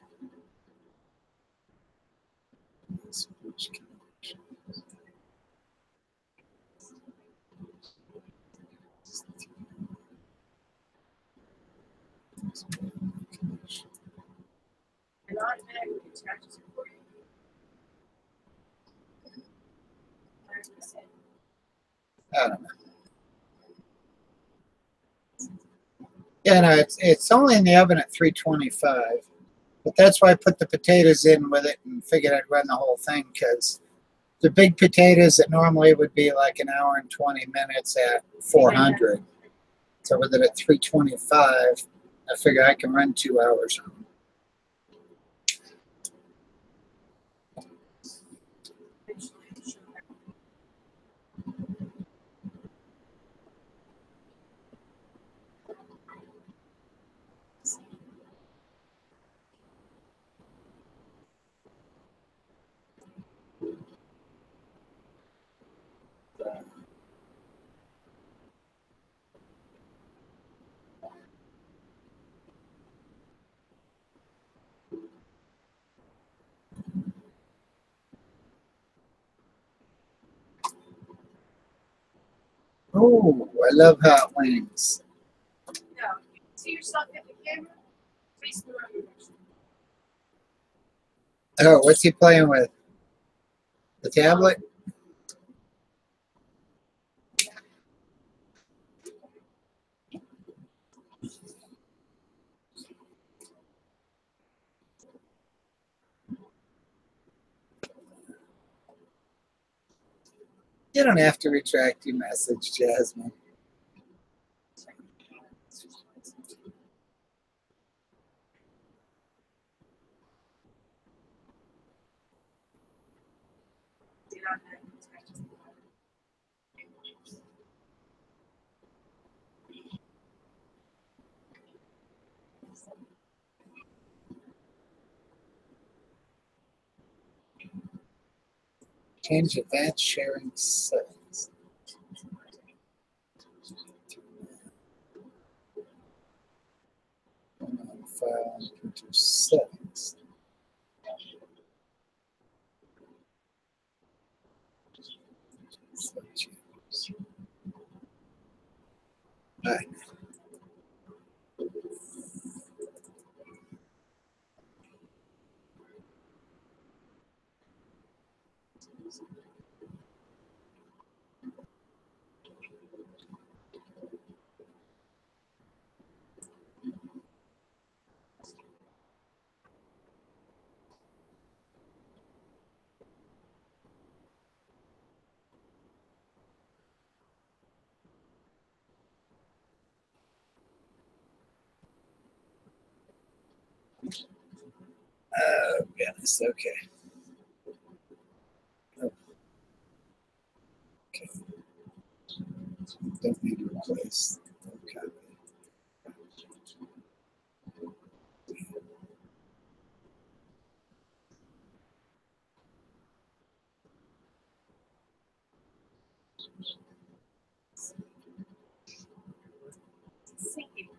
And automatically attaches it for you. 100%. I don't know. Yeah, no, it's only in the oven at 325. But that's why I put the potatoes in with it and figured I'd run the whole thing, because the big potatoes that normally would be like an hour and 20 minutes at 400. So with it at 325, I figure I can run 2 hours on them. Oh, I love hot wings. Now, you see yourself in the camera? Face the right direction. Oh, what's he playing with? The tablet? You don't have to retract your message, Jasmine. It automatically attaches. Change advanced sharing settings. File and computer settings. All right. Oh, goodness. Okay. Oh. Okay. Don't need to replace. Okay. Sinking.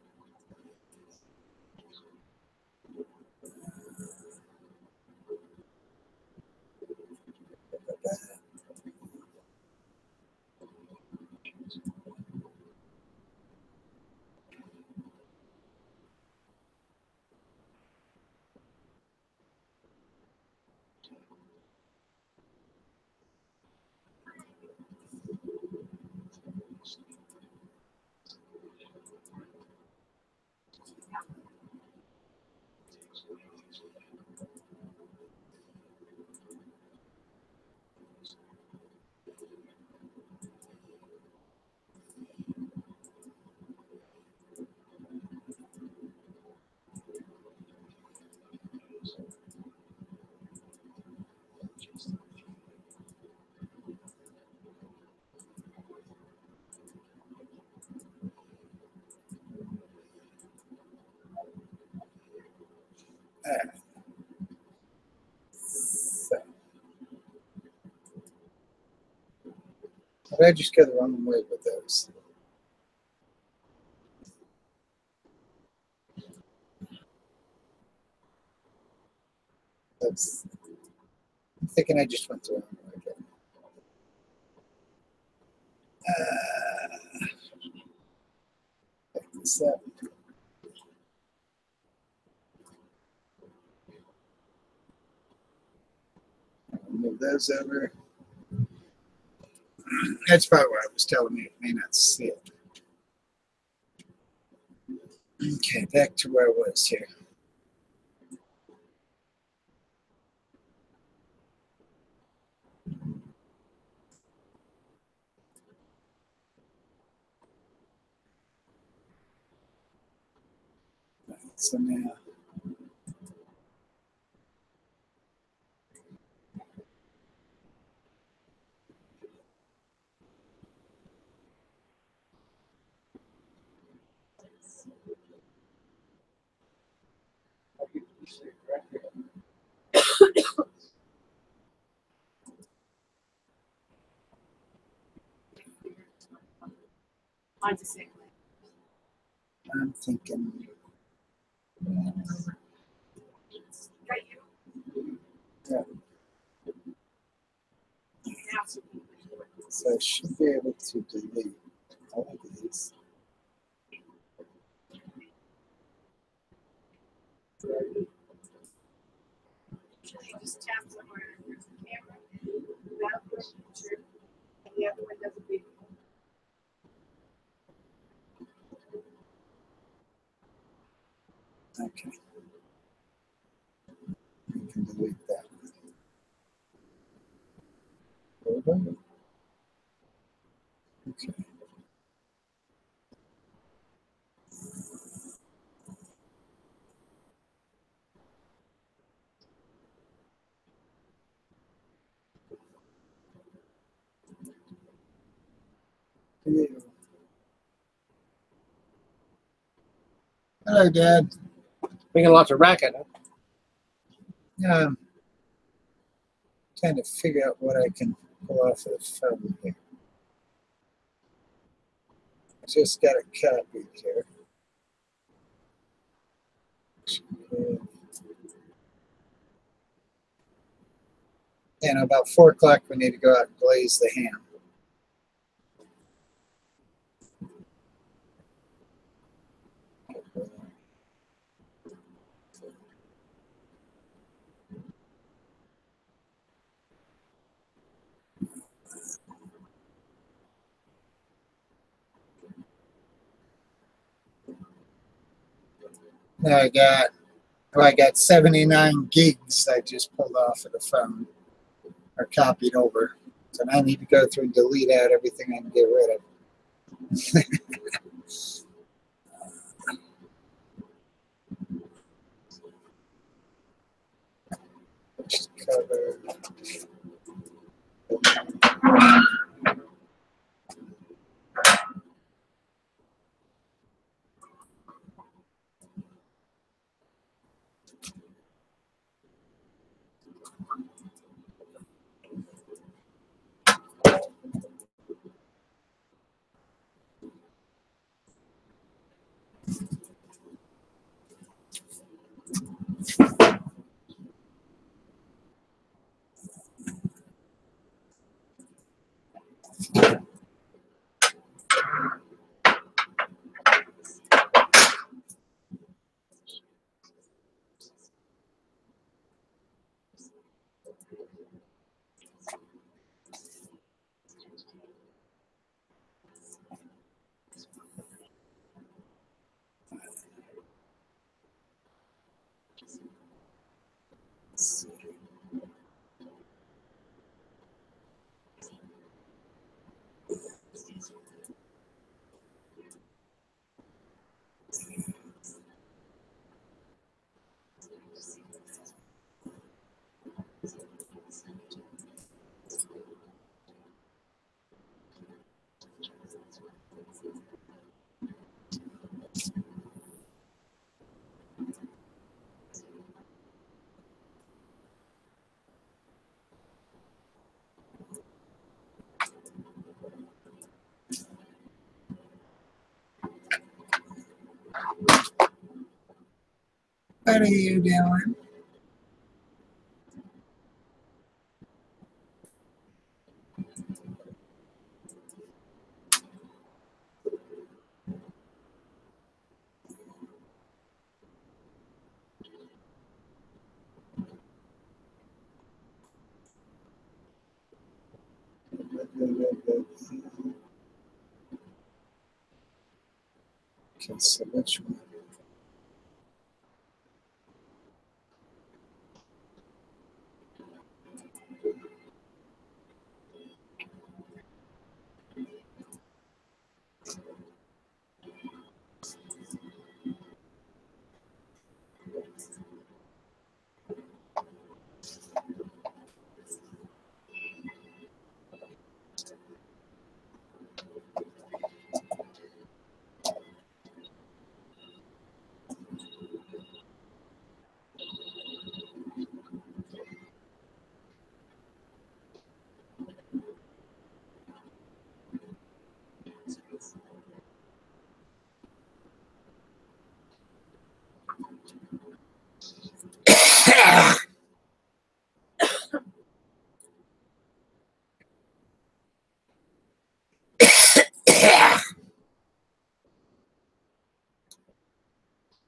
So, did I just go the wrong way with those? I'm thinking I just went the wrong way again. Pick this up. Move those over. That's probably what I was telling me. It may not see it. Okay, back to where I was here. So now, Mine's the same way. I'm thinking, Got you. yeah, Absolutely. so I should be able to delete all of these. Usually you just tap somewhere and there's a camera. That first picture, and the other one does a big. Okay. We can delete that. Over. Okay. Ew. Hello, Dad. Making lots of racket, huh? Trying to figure out what I can pull off of the phone here. Just got a copy here. And about 4 o'clock, we need to go out and glaze the ham. Now I got 79 gigs I just pulled off of the phone or copied over. So now I need to go through and delete out everything I can get rid of. Just cover. What are you doing? Okay, so which one?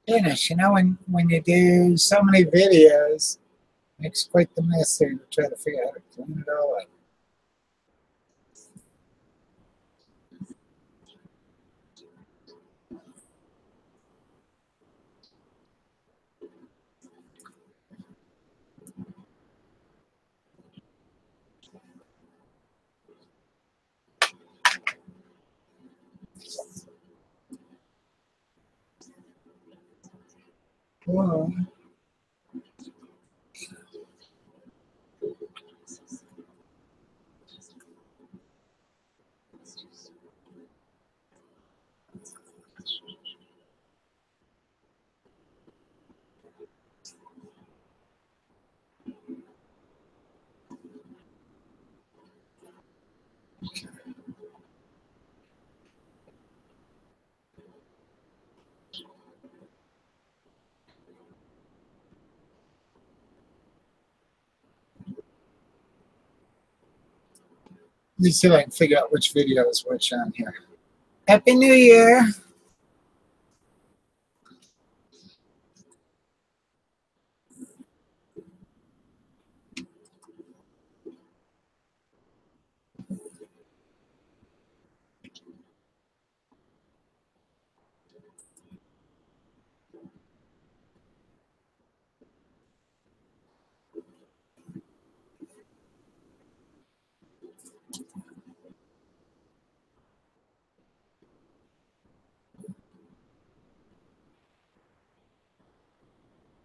Finish. You know, when you do so many videos, it makes quite the mess there to try to figure out how to clean it all up. Whoa. Let me see if I can figure out which video is which on here. Happy New Year!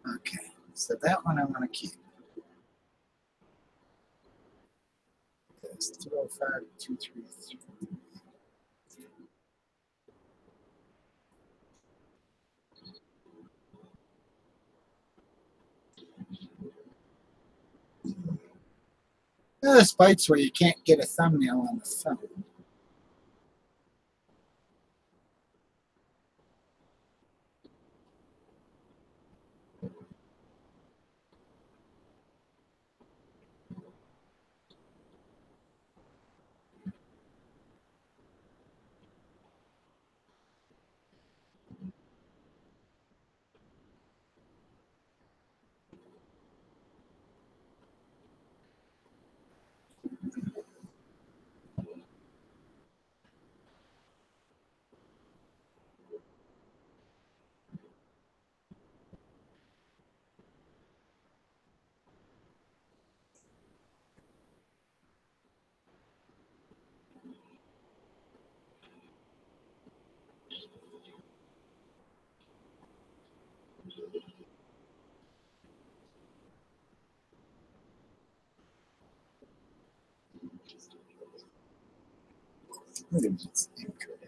Okay, so that one I want to keep. That's 205,233. There's bites where you can't get a thumbnail on the phone. Wait a minute, it's incorrect.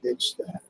ditch that.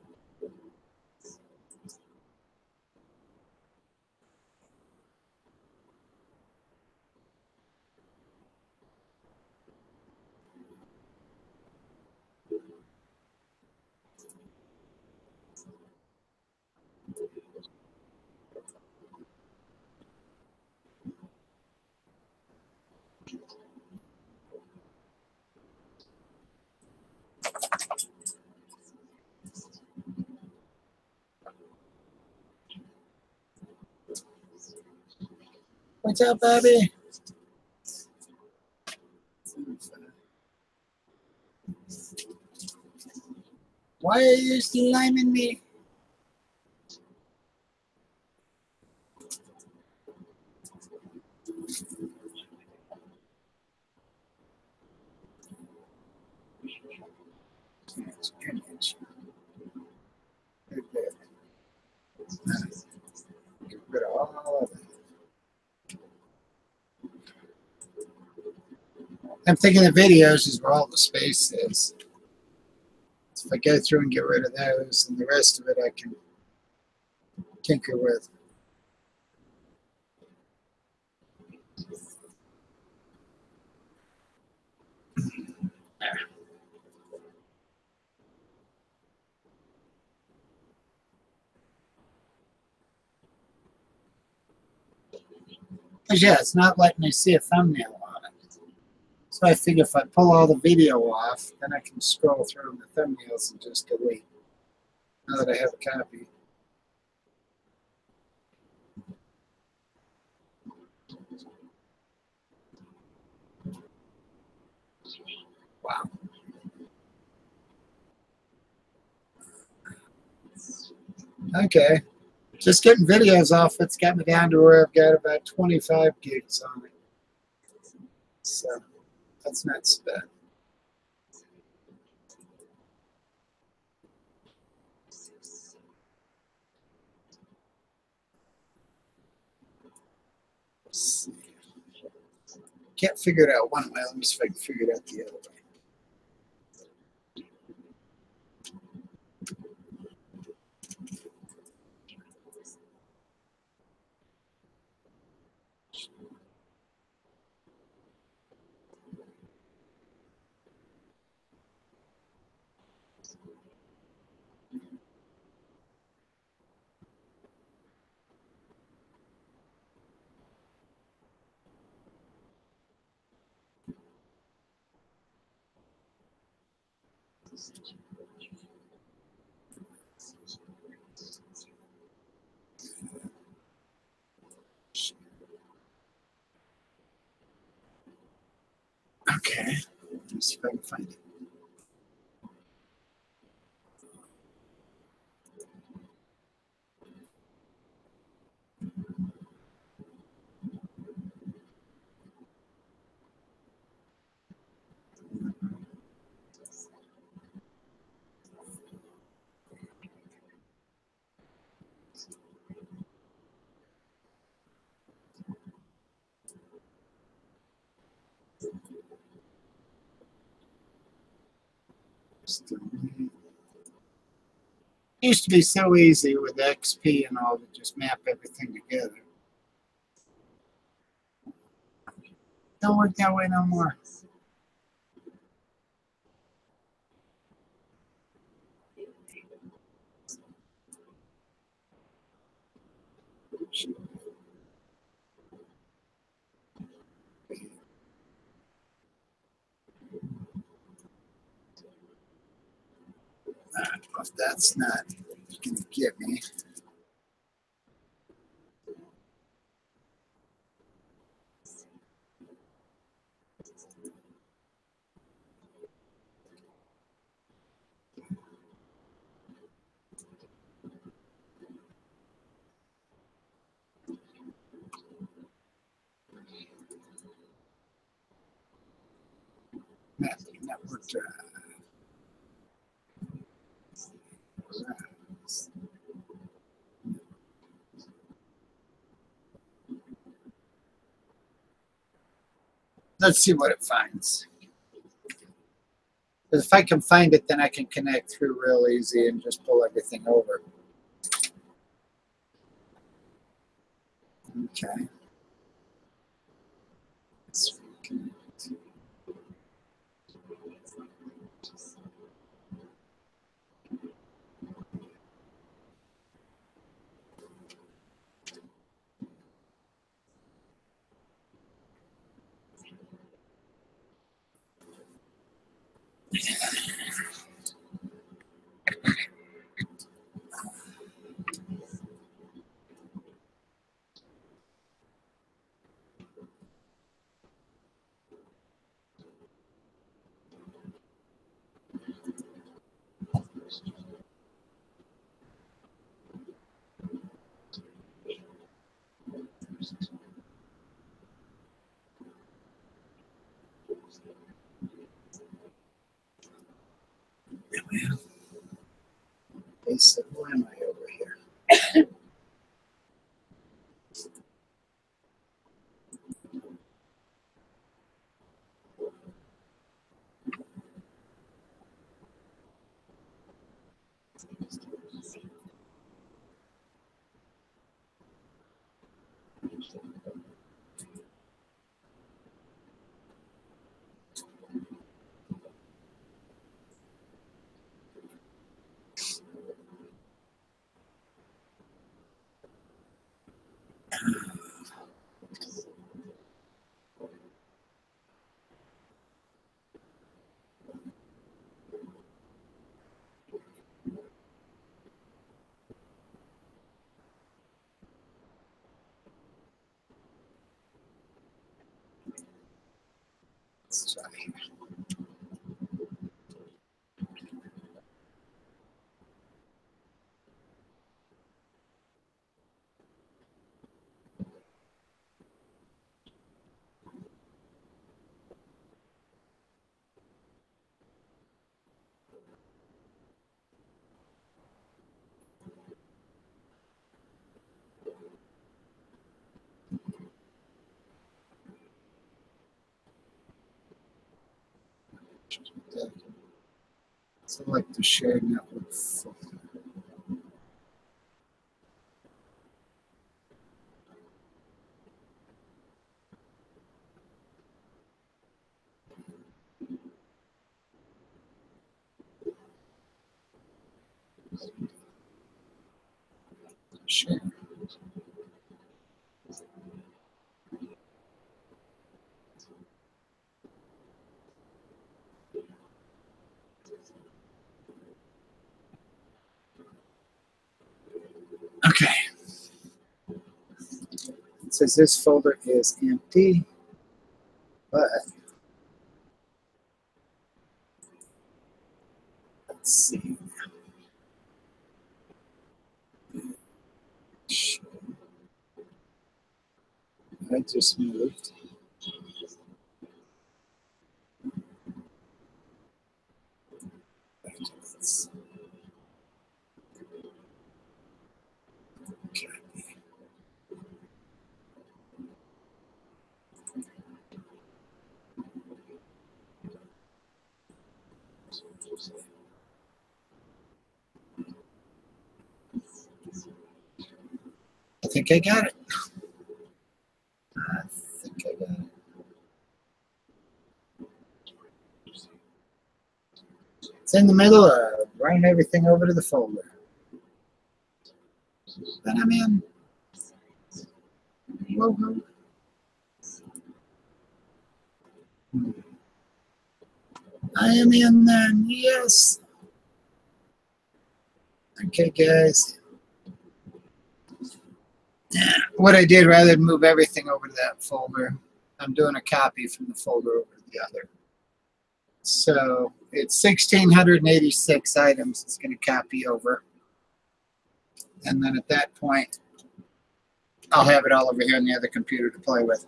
What's up, Bobby? Why are you sliming me? Image. Right there. Get rid of all of it. I'm thinking the videos is where all the space is. So if I go through and get rid of those, and the rest of it I can tinker with. Because yeah, it's not letting me see a thumbnail on it. So I figure if I pull all the video off, then I can scroll through the thumbnails and just delete. Now that I have a copy. Wow. Okay. Just getting videos off, it's got me down to where I've got about 25 gigs on it. So that's not so bad. Let's see. Can't figure it out one way. Let me see if I can figure it out the other way. Okay. Let me see if I can find it. It used to be so easy with XP and all to just map everything together. Don't work that way no more. If that's not going to get me. Network drive. Let's see what it finds. Because if I can find it, then I can connect through real easy and just pull everything over. Okay. Let's reconnect. Okay, so where am I over here? Let's try here. Select the shared network folder. Share. Okay. It says this folder is empty, but let's see. I just moved. Okay. I think I got it. I think I got it. It's in the middle of running everything over to the folder. Then I'm in. Whoa. I am in then, yes. Okay, guys. What I did, rather than move everything over to that folder, I'm doing a copy from the folder over to the other. So it's 1,686 items it's going to copy over. And then at that point, I'll have it all over here on the other computer to play with.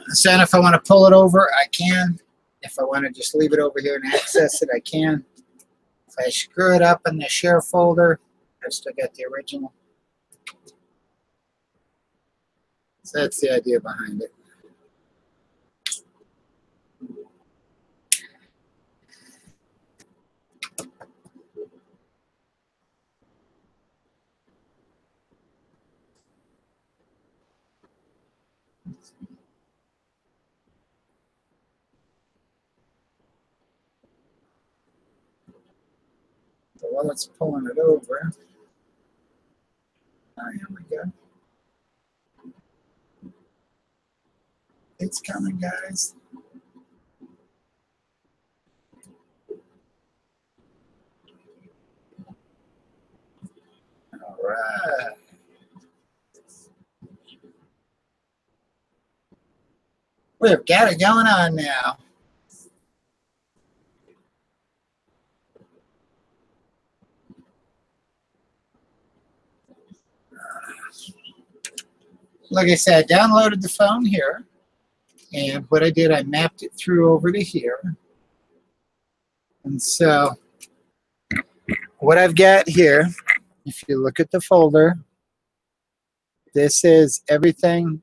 So if I want to pull it over, I can. If I want to just leave it over here and access it, I can. If I screw it up in the share folder, I've still got the original. So that's the idea behind it. So while it's pulling it over, here we go. It's coming, guys. All right. We've got it going on now. Like I said, I downloaded the phone here. And what I did, I mapped it through over to here. And so what I've got here, if you look at the folder, this is everything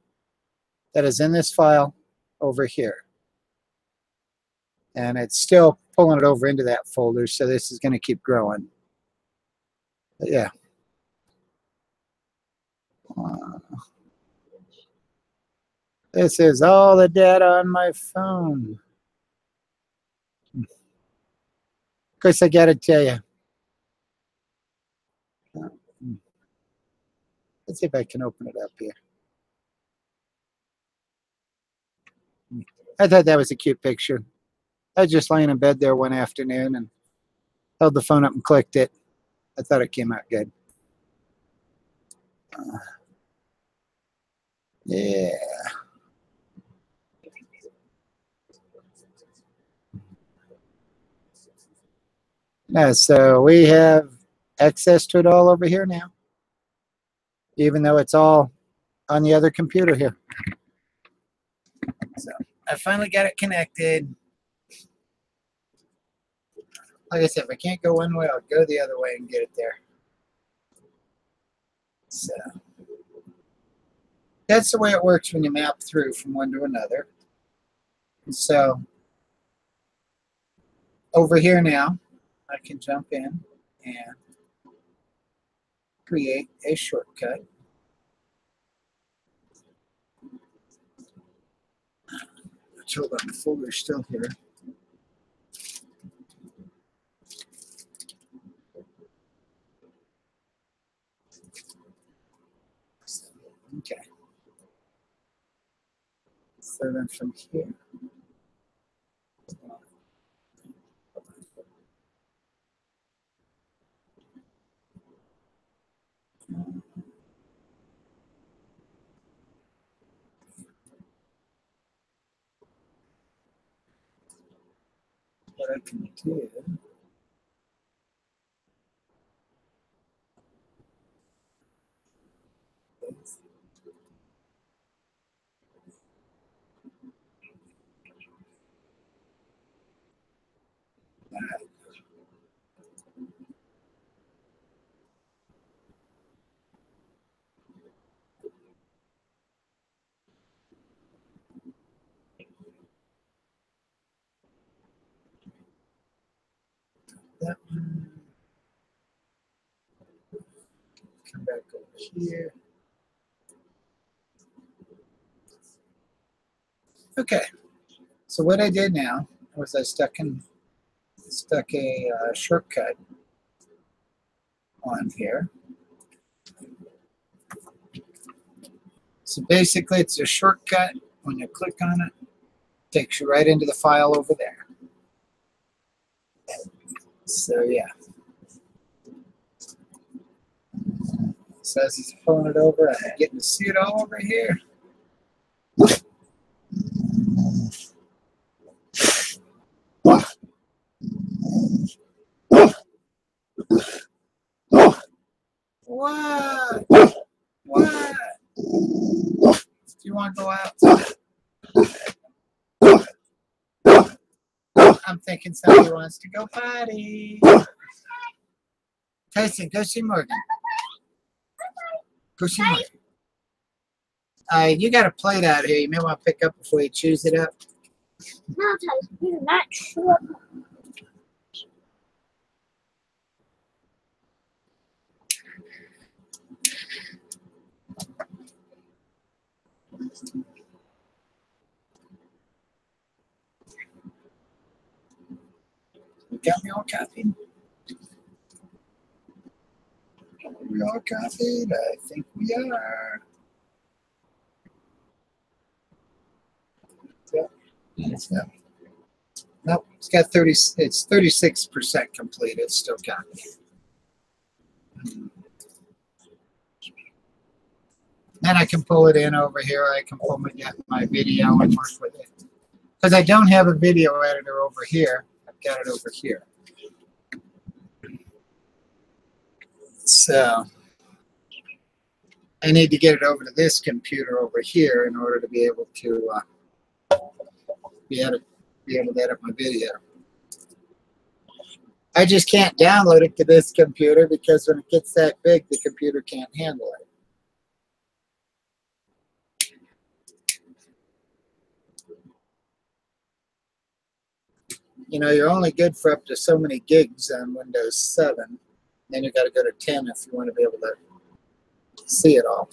that is in this file over here. And it's still pulling it over into that folder, so this is going to keep growing. But yeah. This is all the data on my phone. Of course, I got to tell you. Let's see if I can open it up here. I thought that was a cute picture. I was just laying in bed there one afternoon and held the phone up and clicked it. I thought it came out good. Yeah. Yeah, so we have access to it all over here now, even though it's all on the other computer here. So I finally got it connected. Like I said, if I can't go one way, I'll go the other way and get it there. So that's the way it works when you map through from one to another. And so over here now, I can jump in and create a shortcut. Hold on, the folder's still here. Okay. So then from here, what I can do is that one. Come back over here. Okay. So what I did now was I stuck a shortcut on here. So basically, it's a shortcut. When you click on it, it takes you right into the file over there. So yeah. So as he's pulling it over, I'm getting to see it all over here. What? What? Do you want to go outside? I'm thinking somebody wants to go potty. Tyson, go see Morgan. Go see Morgan. You got a plate out here. You may want to pick up before you choose it up. No, Tyson, you're not sure. You got me all copied. we all copied? I think we are. So, nope, it's got 30. It's 36% complete. It's still copied. Then I can pull it in over here. I can pull my video and work with it. Because I don't have a video editor over here. I've got it over here. So I need to get it over to this computer over here in order to be able to be able to edit my video. I just can't download it to this computer because when it gets that big, the computer can't handle it. You know, you're only good for up to so many gigs on Windows 7. Then you got to go to 10 if you want to be able to see it all.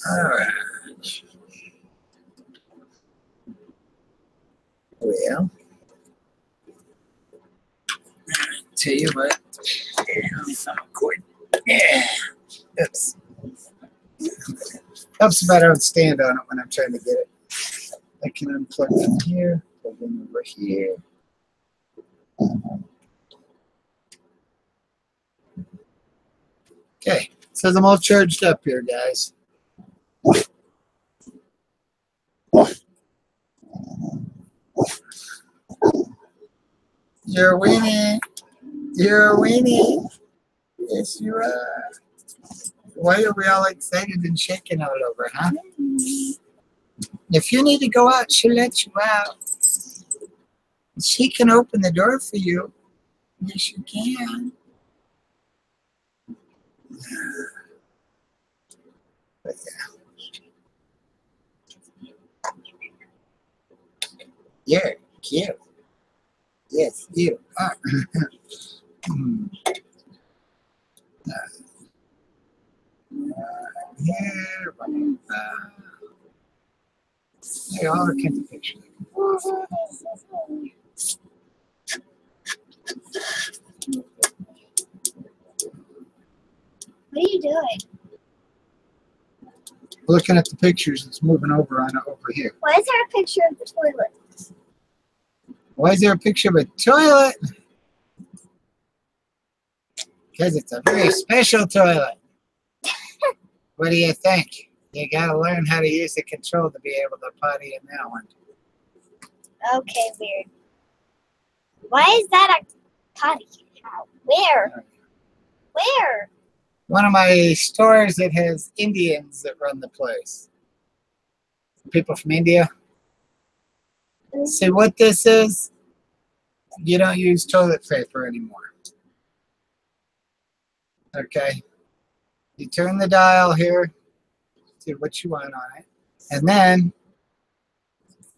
All right. Well, tell you what. Yeah. Oops. Helps if I don't stand on it when I'm trying to get it. I can unplug from here, plug in over here. Okay, says I'm all charged up here, guys. You're a weenie. You're a weenie. Yes, you are. Why are we all excited and shaking all over, huh? If you need to go out, she'll let you out. She can open the door for you. Yes, you can. But yeah. You're cute. Yes, you are. Here, hey, all kinds of pictures. What are you doing? Looking at the pictures, it's moving over on over here. Why is there a picture of the toilet? Why is there a picture of a toilet? Because it's a very special toilet. What do you think? You gotta learn how to use the control to be able to potty in that one. Okay, weird. Why is that a potty? How? Where? Where? One of my stores that has Indians that run the place. People from India. See what this is? You don't use toilet paper anymore. Okay. You turn the dial here, see what you want on it. And then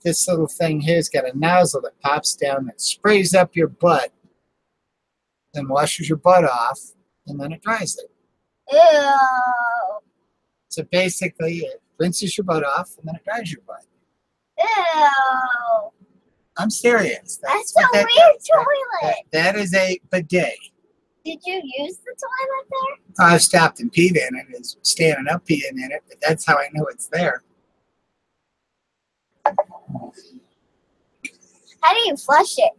this little thing here's got a nozzle that pops down that sprays up your butt and washes your butt off, and then it dries it. Ew. So basically it rinses your butt off and then it dries your butt. Ew. I'm serious. That's what a that weird does. toilet. That is a bidet. Did you use the toilet there? I've stopped and peed in it. It's standing up peeing in it, but that's how I know it's there. How do you flush it?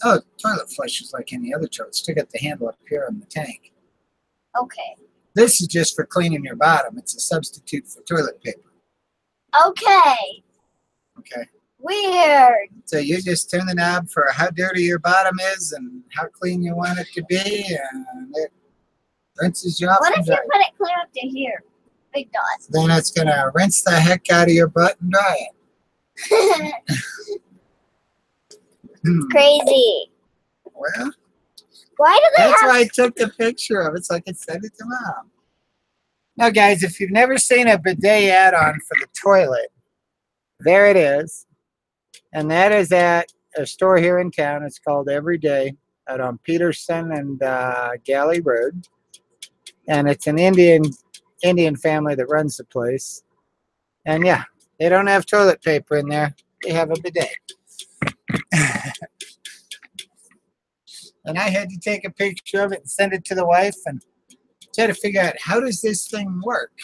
Oh, toilet flush is like any other toilet. Still got the handle up here on the tank. Okay. This is just for cleaning your bottom. It's a substitute for toilet paper. Okay. Okay. Weird. So you just turn the knob for how dirty your bottom is and how clean you want it to be, and it rinses you off. What and if you dries. put it clear up to here? Big dot. Then it's gonna rinse the heck out of your butt and dry it. Crazy. Well, Why do they that's have... why I took the picture of it so I could send it to Mom. Now, guys, if you've never seen a bidet add-on for the toilet, there it is. And that is at a store here in town. It's called Everyday out on Peterson and Galley Road. And it's an Indian family that runs the place. And yeah, they don't have toilet paper in there. They have a bidet. And I had to take a picture of it and send it to the wife and try to figure out, how does this thing work?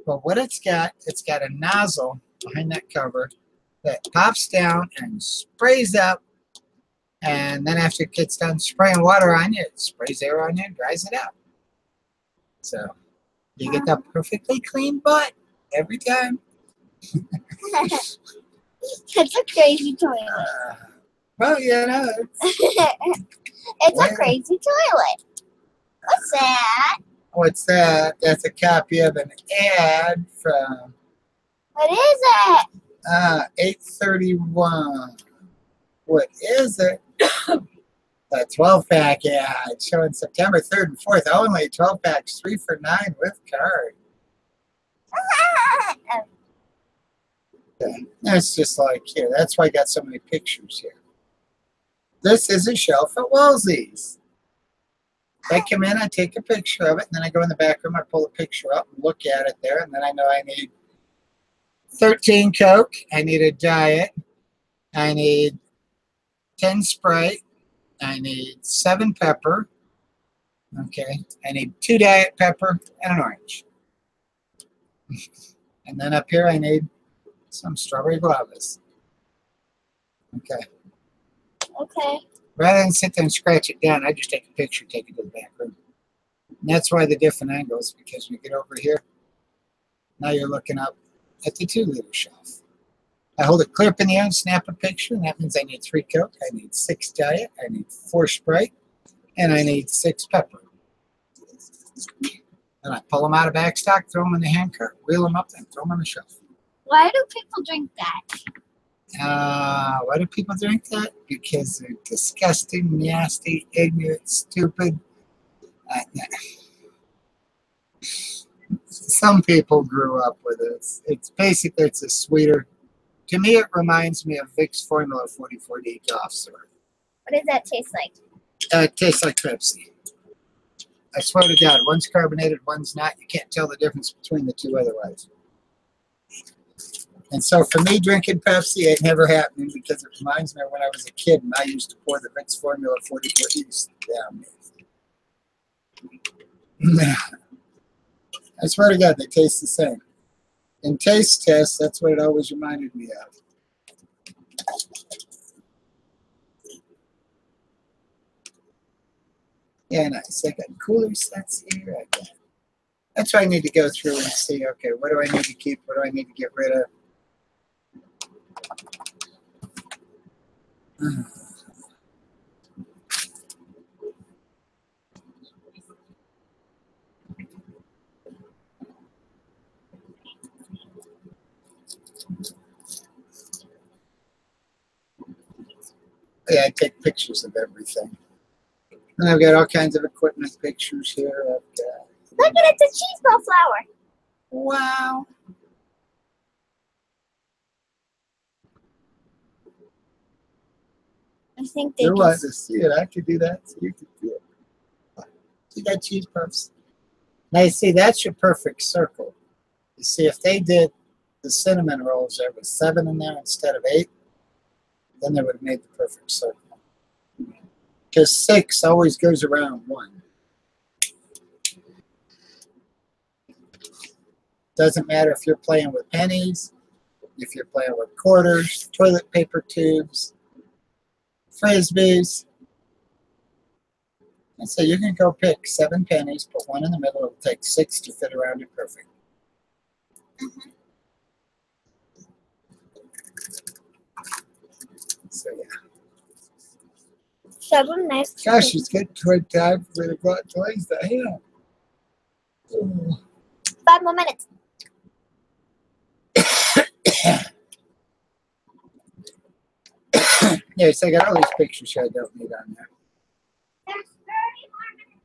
Well, what it's got a nozzle behind that cover that pops down and sprays up. And then after it gets done spraying water on you, it sprays air on you and dries it out. So you get that perfectly clean butt every time. That's a crazy toilet. Well, you know, It's a crazy toilet. What's that? what's that? That's a copy of an ad from What is it? 831. What is it? A 12-pack ad showing September 3rd and 4th only. 12 packs, 3 for $9 with card. Okay. That's just like here. That's why I got so many pictures here. This is a shelf at Woolsey's. I come in, I take a picture of it, and then I go in the back room, I pull the picture up and look at it there, and then I know I need 13 Coke, I need a Diet, I need 10 Sprite, I need 7 pepper, okay, I need 2 Diet Pepper, and an orange. And then up here I need some strawberry guavas. Okay. Okay. Rather than sit there and scratch it down, I just take a picture, take it to the back room. And that's why the different angles, because when you get over here, now you're looking up at the 2-liter shelf. I hold it clear up in the air and snap a picture, and that means I need 3 Coke, I need 6 Diet, I need 4 Sprite, and I need 6 pepper. And I pull them out of back stock, throw them in the hand cart, wheel them up, and throw them on the shelf. Why do people drink that? Why do people drink that? Because they're disgusting, nasty, ignorant, stupid. Some people grew up with it. It's basically, it's a sweeter. To me, it reminds me of Vicks Formula 44D cough syrup. What does that taste like? It tastes like Pepsi. I swear to God, one's carbonated, one's not. You can't tell the difference between the two otherwise. And so for me, drinking Pepsi ain't never happening because it reminds me of when I was a kid and I used to pour the Vicks Formula 44D down me. I swear to God, they taste the same. In taste tests, that's what it always reminded me of. Yeah, nice. I got cooler sets here. I got. That's why I need to go through and see, okay, what do I need to keep? What do I need to get rid of? Yeah, I take pictures of everything. And I've got all kinds of equipment pictures here. I've got, Look at it, it's a cheese ball flower. wow. I think they You're wanting to just... see it. I could do that so you could do it. You got cheese puffs. Now you see, that's your perfect circle. You see, if they did the cinnamon rolls, there was 7 in there instead of 8, then they would have made the perfect circle. Because 6 always goes around 1. Doesn't matter if you're playing with pennies, if you're playing with quarters, toilet paper tubes, frisbees. And so you can go pick 7 pennies, put 1 in the middle, it'll take 6 to fit around it perfect. So yeah. 7 nice. Gosh, it's getting toward time for me to go out to lace the ham. Oh. 5 more minutes. Yeah, so I got all these pictures here I don't need on there. There's 30 more minutes.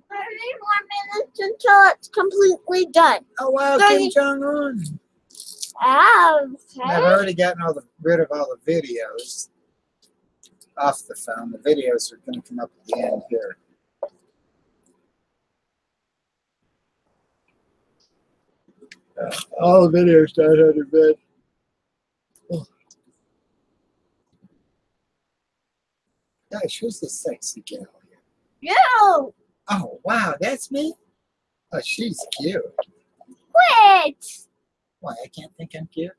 30 more minutes until it's completely done. Oh wow, 30. Kim Jong-un. Okay. I've already gotten rid of all the videos off the phone. The videos are going to come up at the end here. All the videos not under bed. Oh. Gosh, who's the sexy gal here? No! Oh, wow, that's me? Oh, she's cute. Quit! Why, I can't think I'm cute?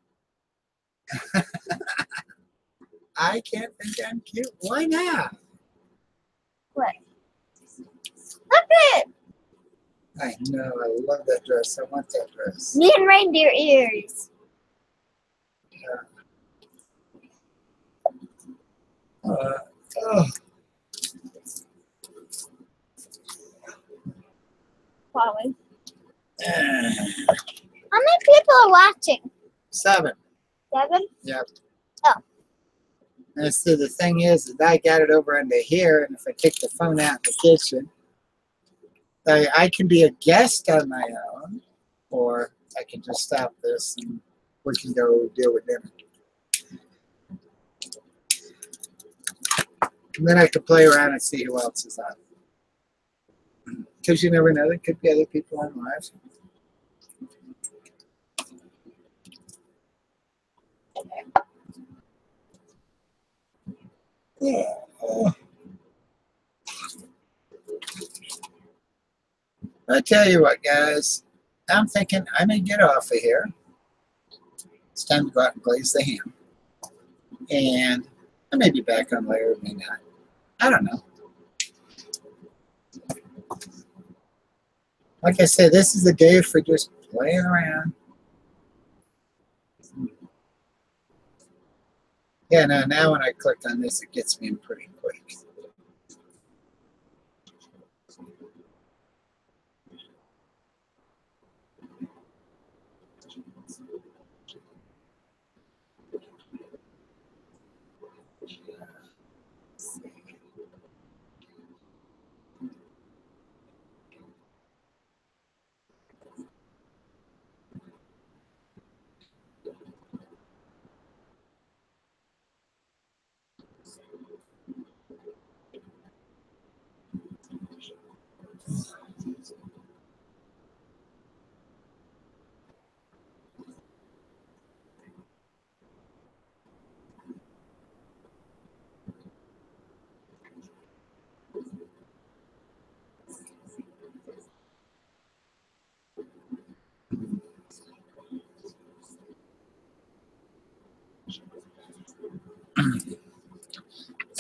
I can't think I'm cute? Why not? What? Look at it! I know, I love that dress. I want that dress. Me and reindeer ears. Oh, Probably. How many people are watching? 7. 7? Yep. Oh. And so the thing is that I got it over under here, and if I take the phone out in the kitchen, I can be a guest on my own, or I can just stop this and we can go deal with dinner. And then I can play around and see who else is on. Because you never know, there could be other people on live. Yeah. I tell you what, guys, I'm thinking I may get off of here. It's time to go out and glaze the ham. And I may be back on later, may not. I don't know. Like I said, this is a day for just playing around. Yeah, no, now when I click on this, it gets me in pretty quick.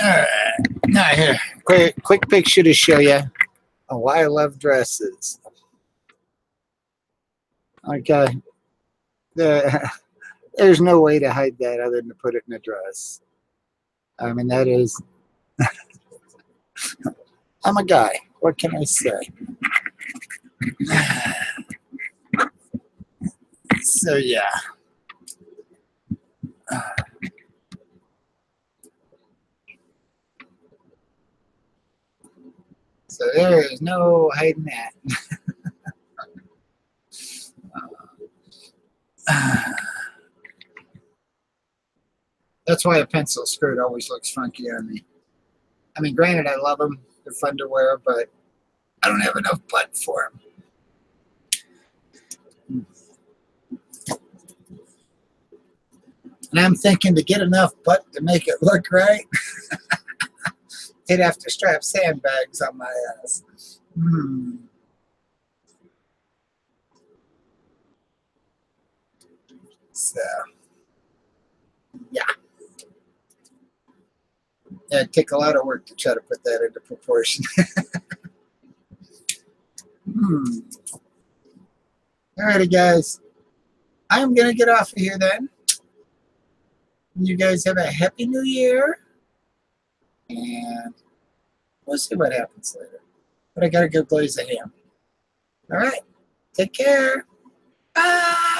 All right, now here, quick picture to show you why I love dresses. Okay, there's no way to hide that other than to put it in a dress. I mean, that is, I'm a guy. What can I say? So yeah. So there is no hiding that. That's why a pencil skirt always looks funky on me. I mean, granted, I love them. They're fun to wear, but I don't have enough butt for them. And I'm thinking to get enough butt to make it look right, they'd have to strap sandbags on my ass. So, yeah. It'd take a lot of work to try to put that into proportion. Alrighty, guys. I'm going to get off of here then. You guys have a happy new year. And we'll see what happens later. But I got to go glaze the ham. All right. Take care. Bye.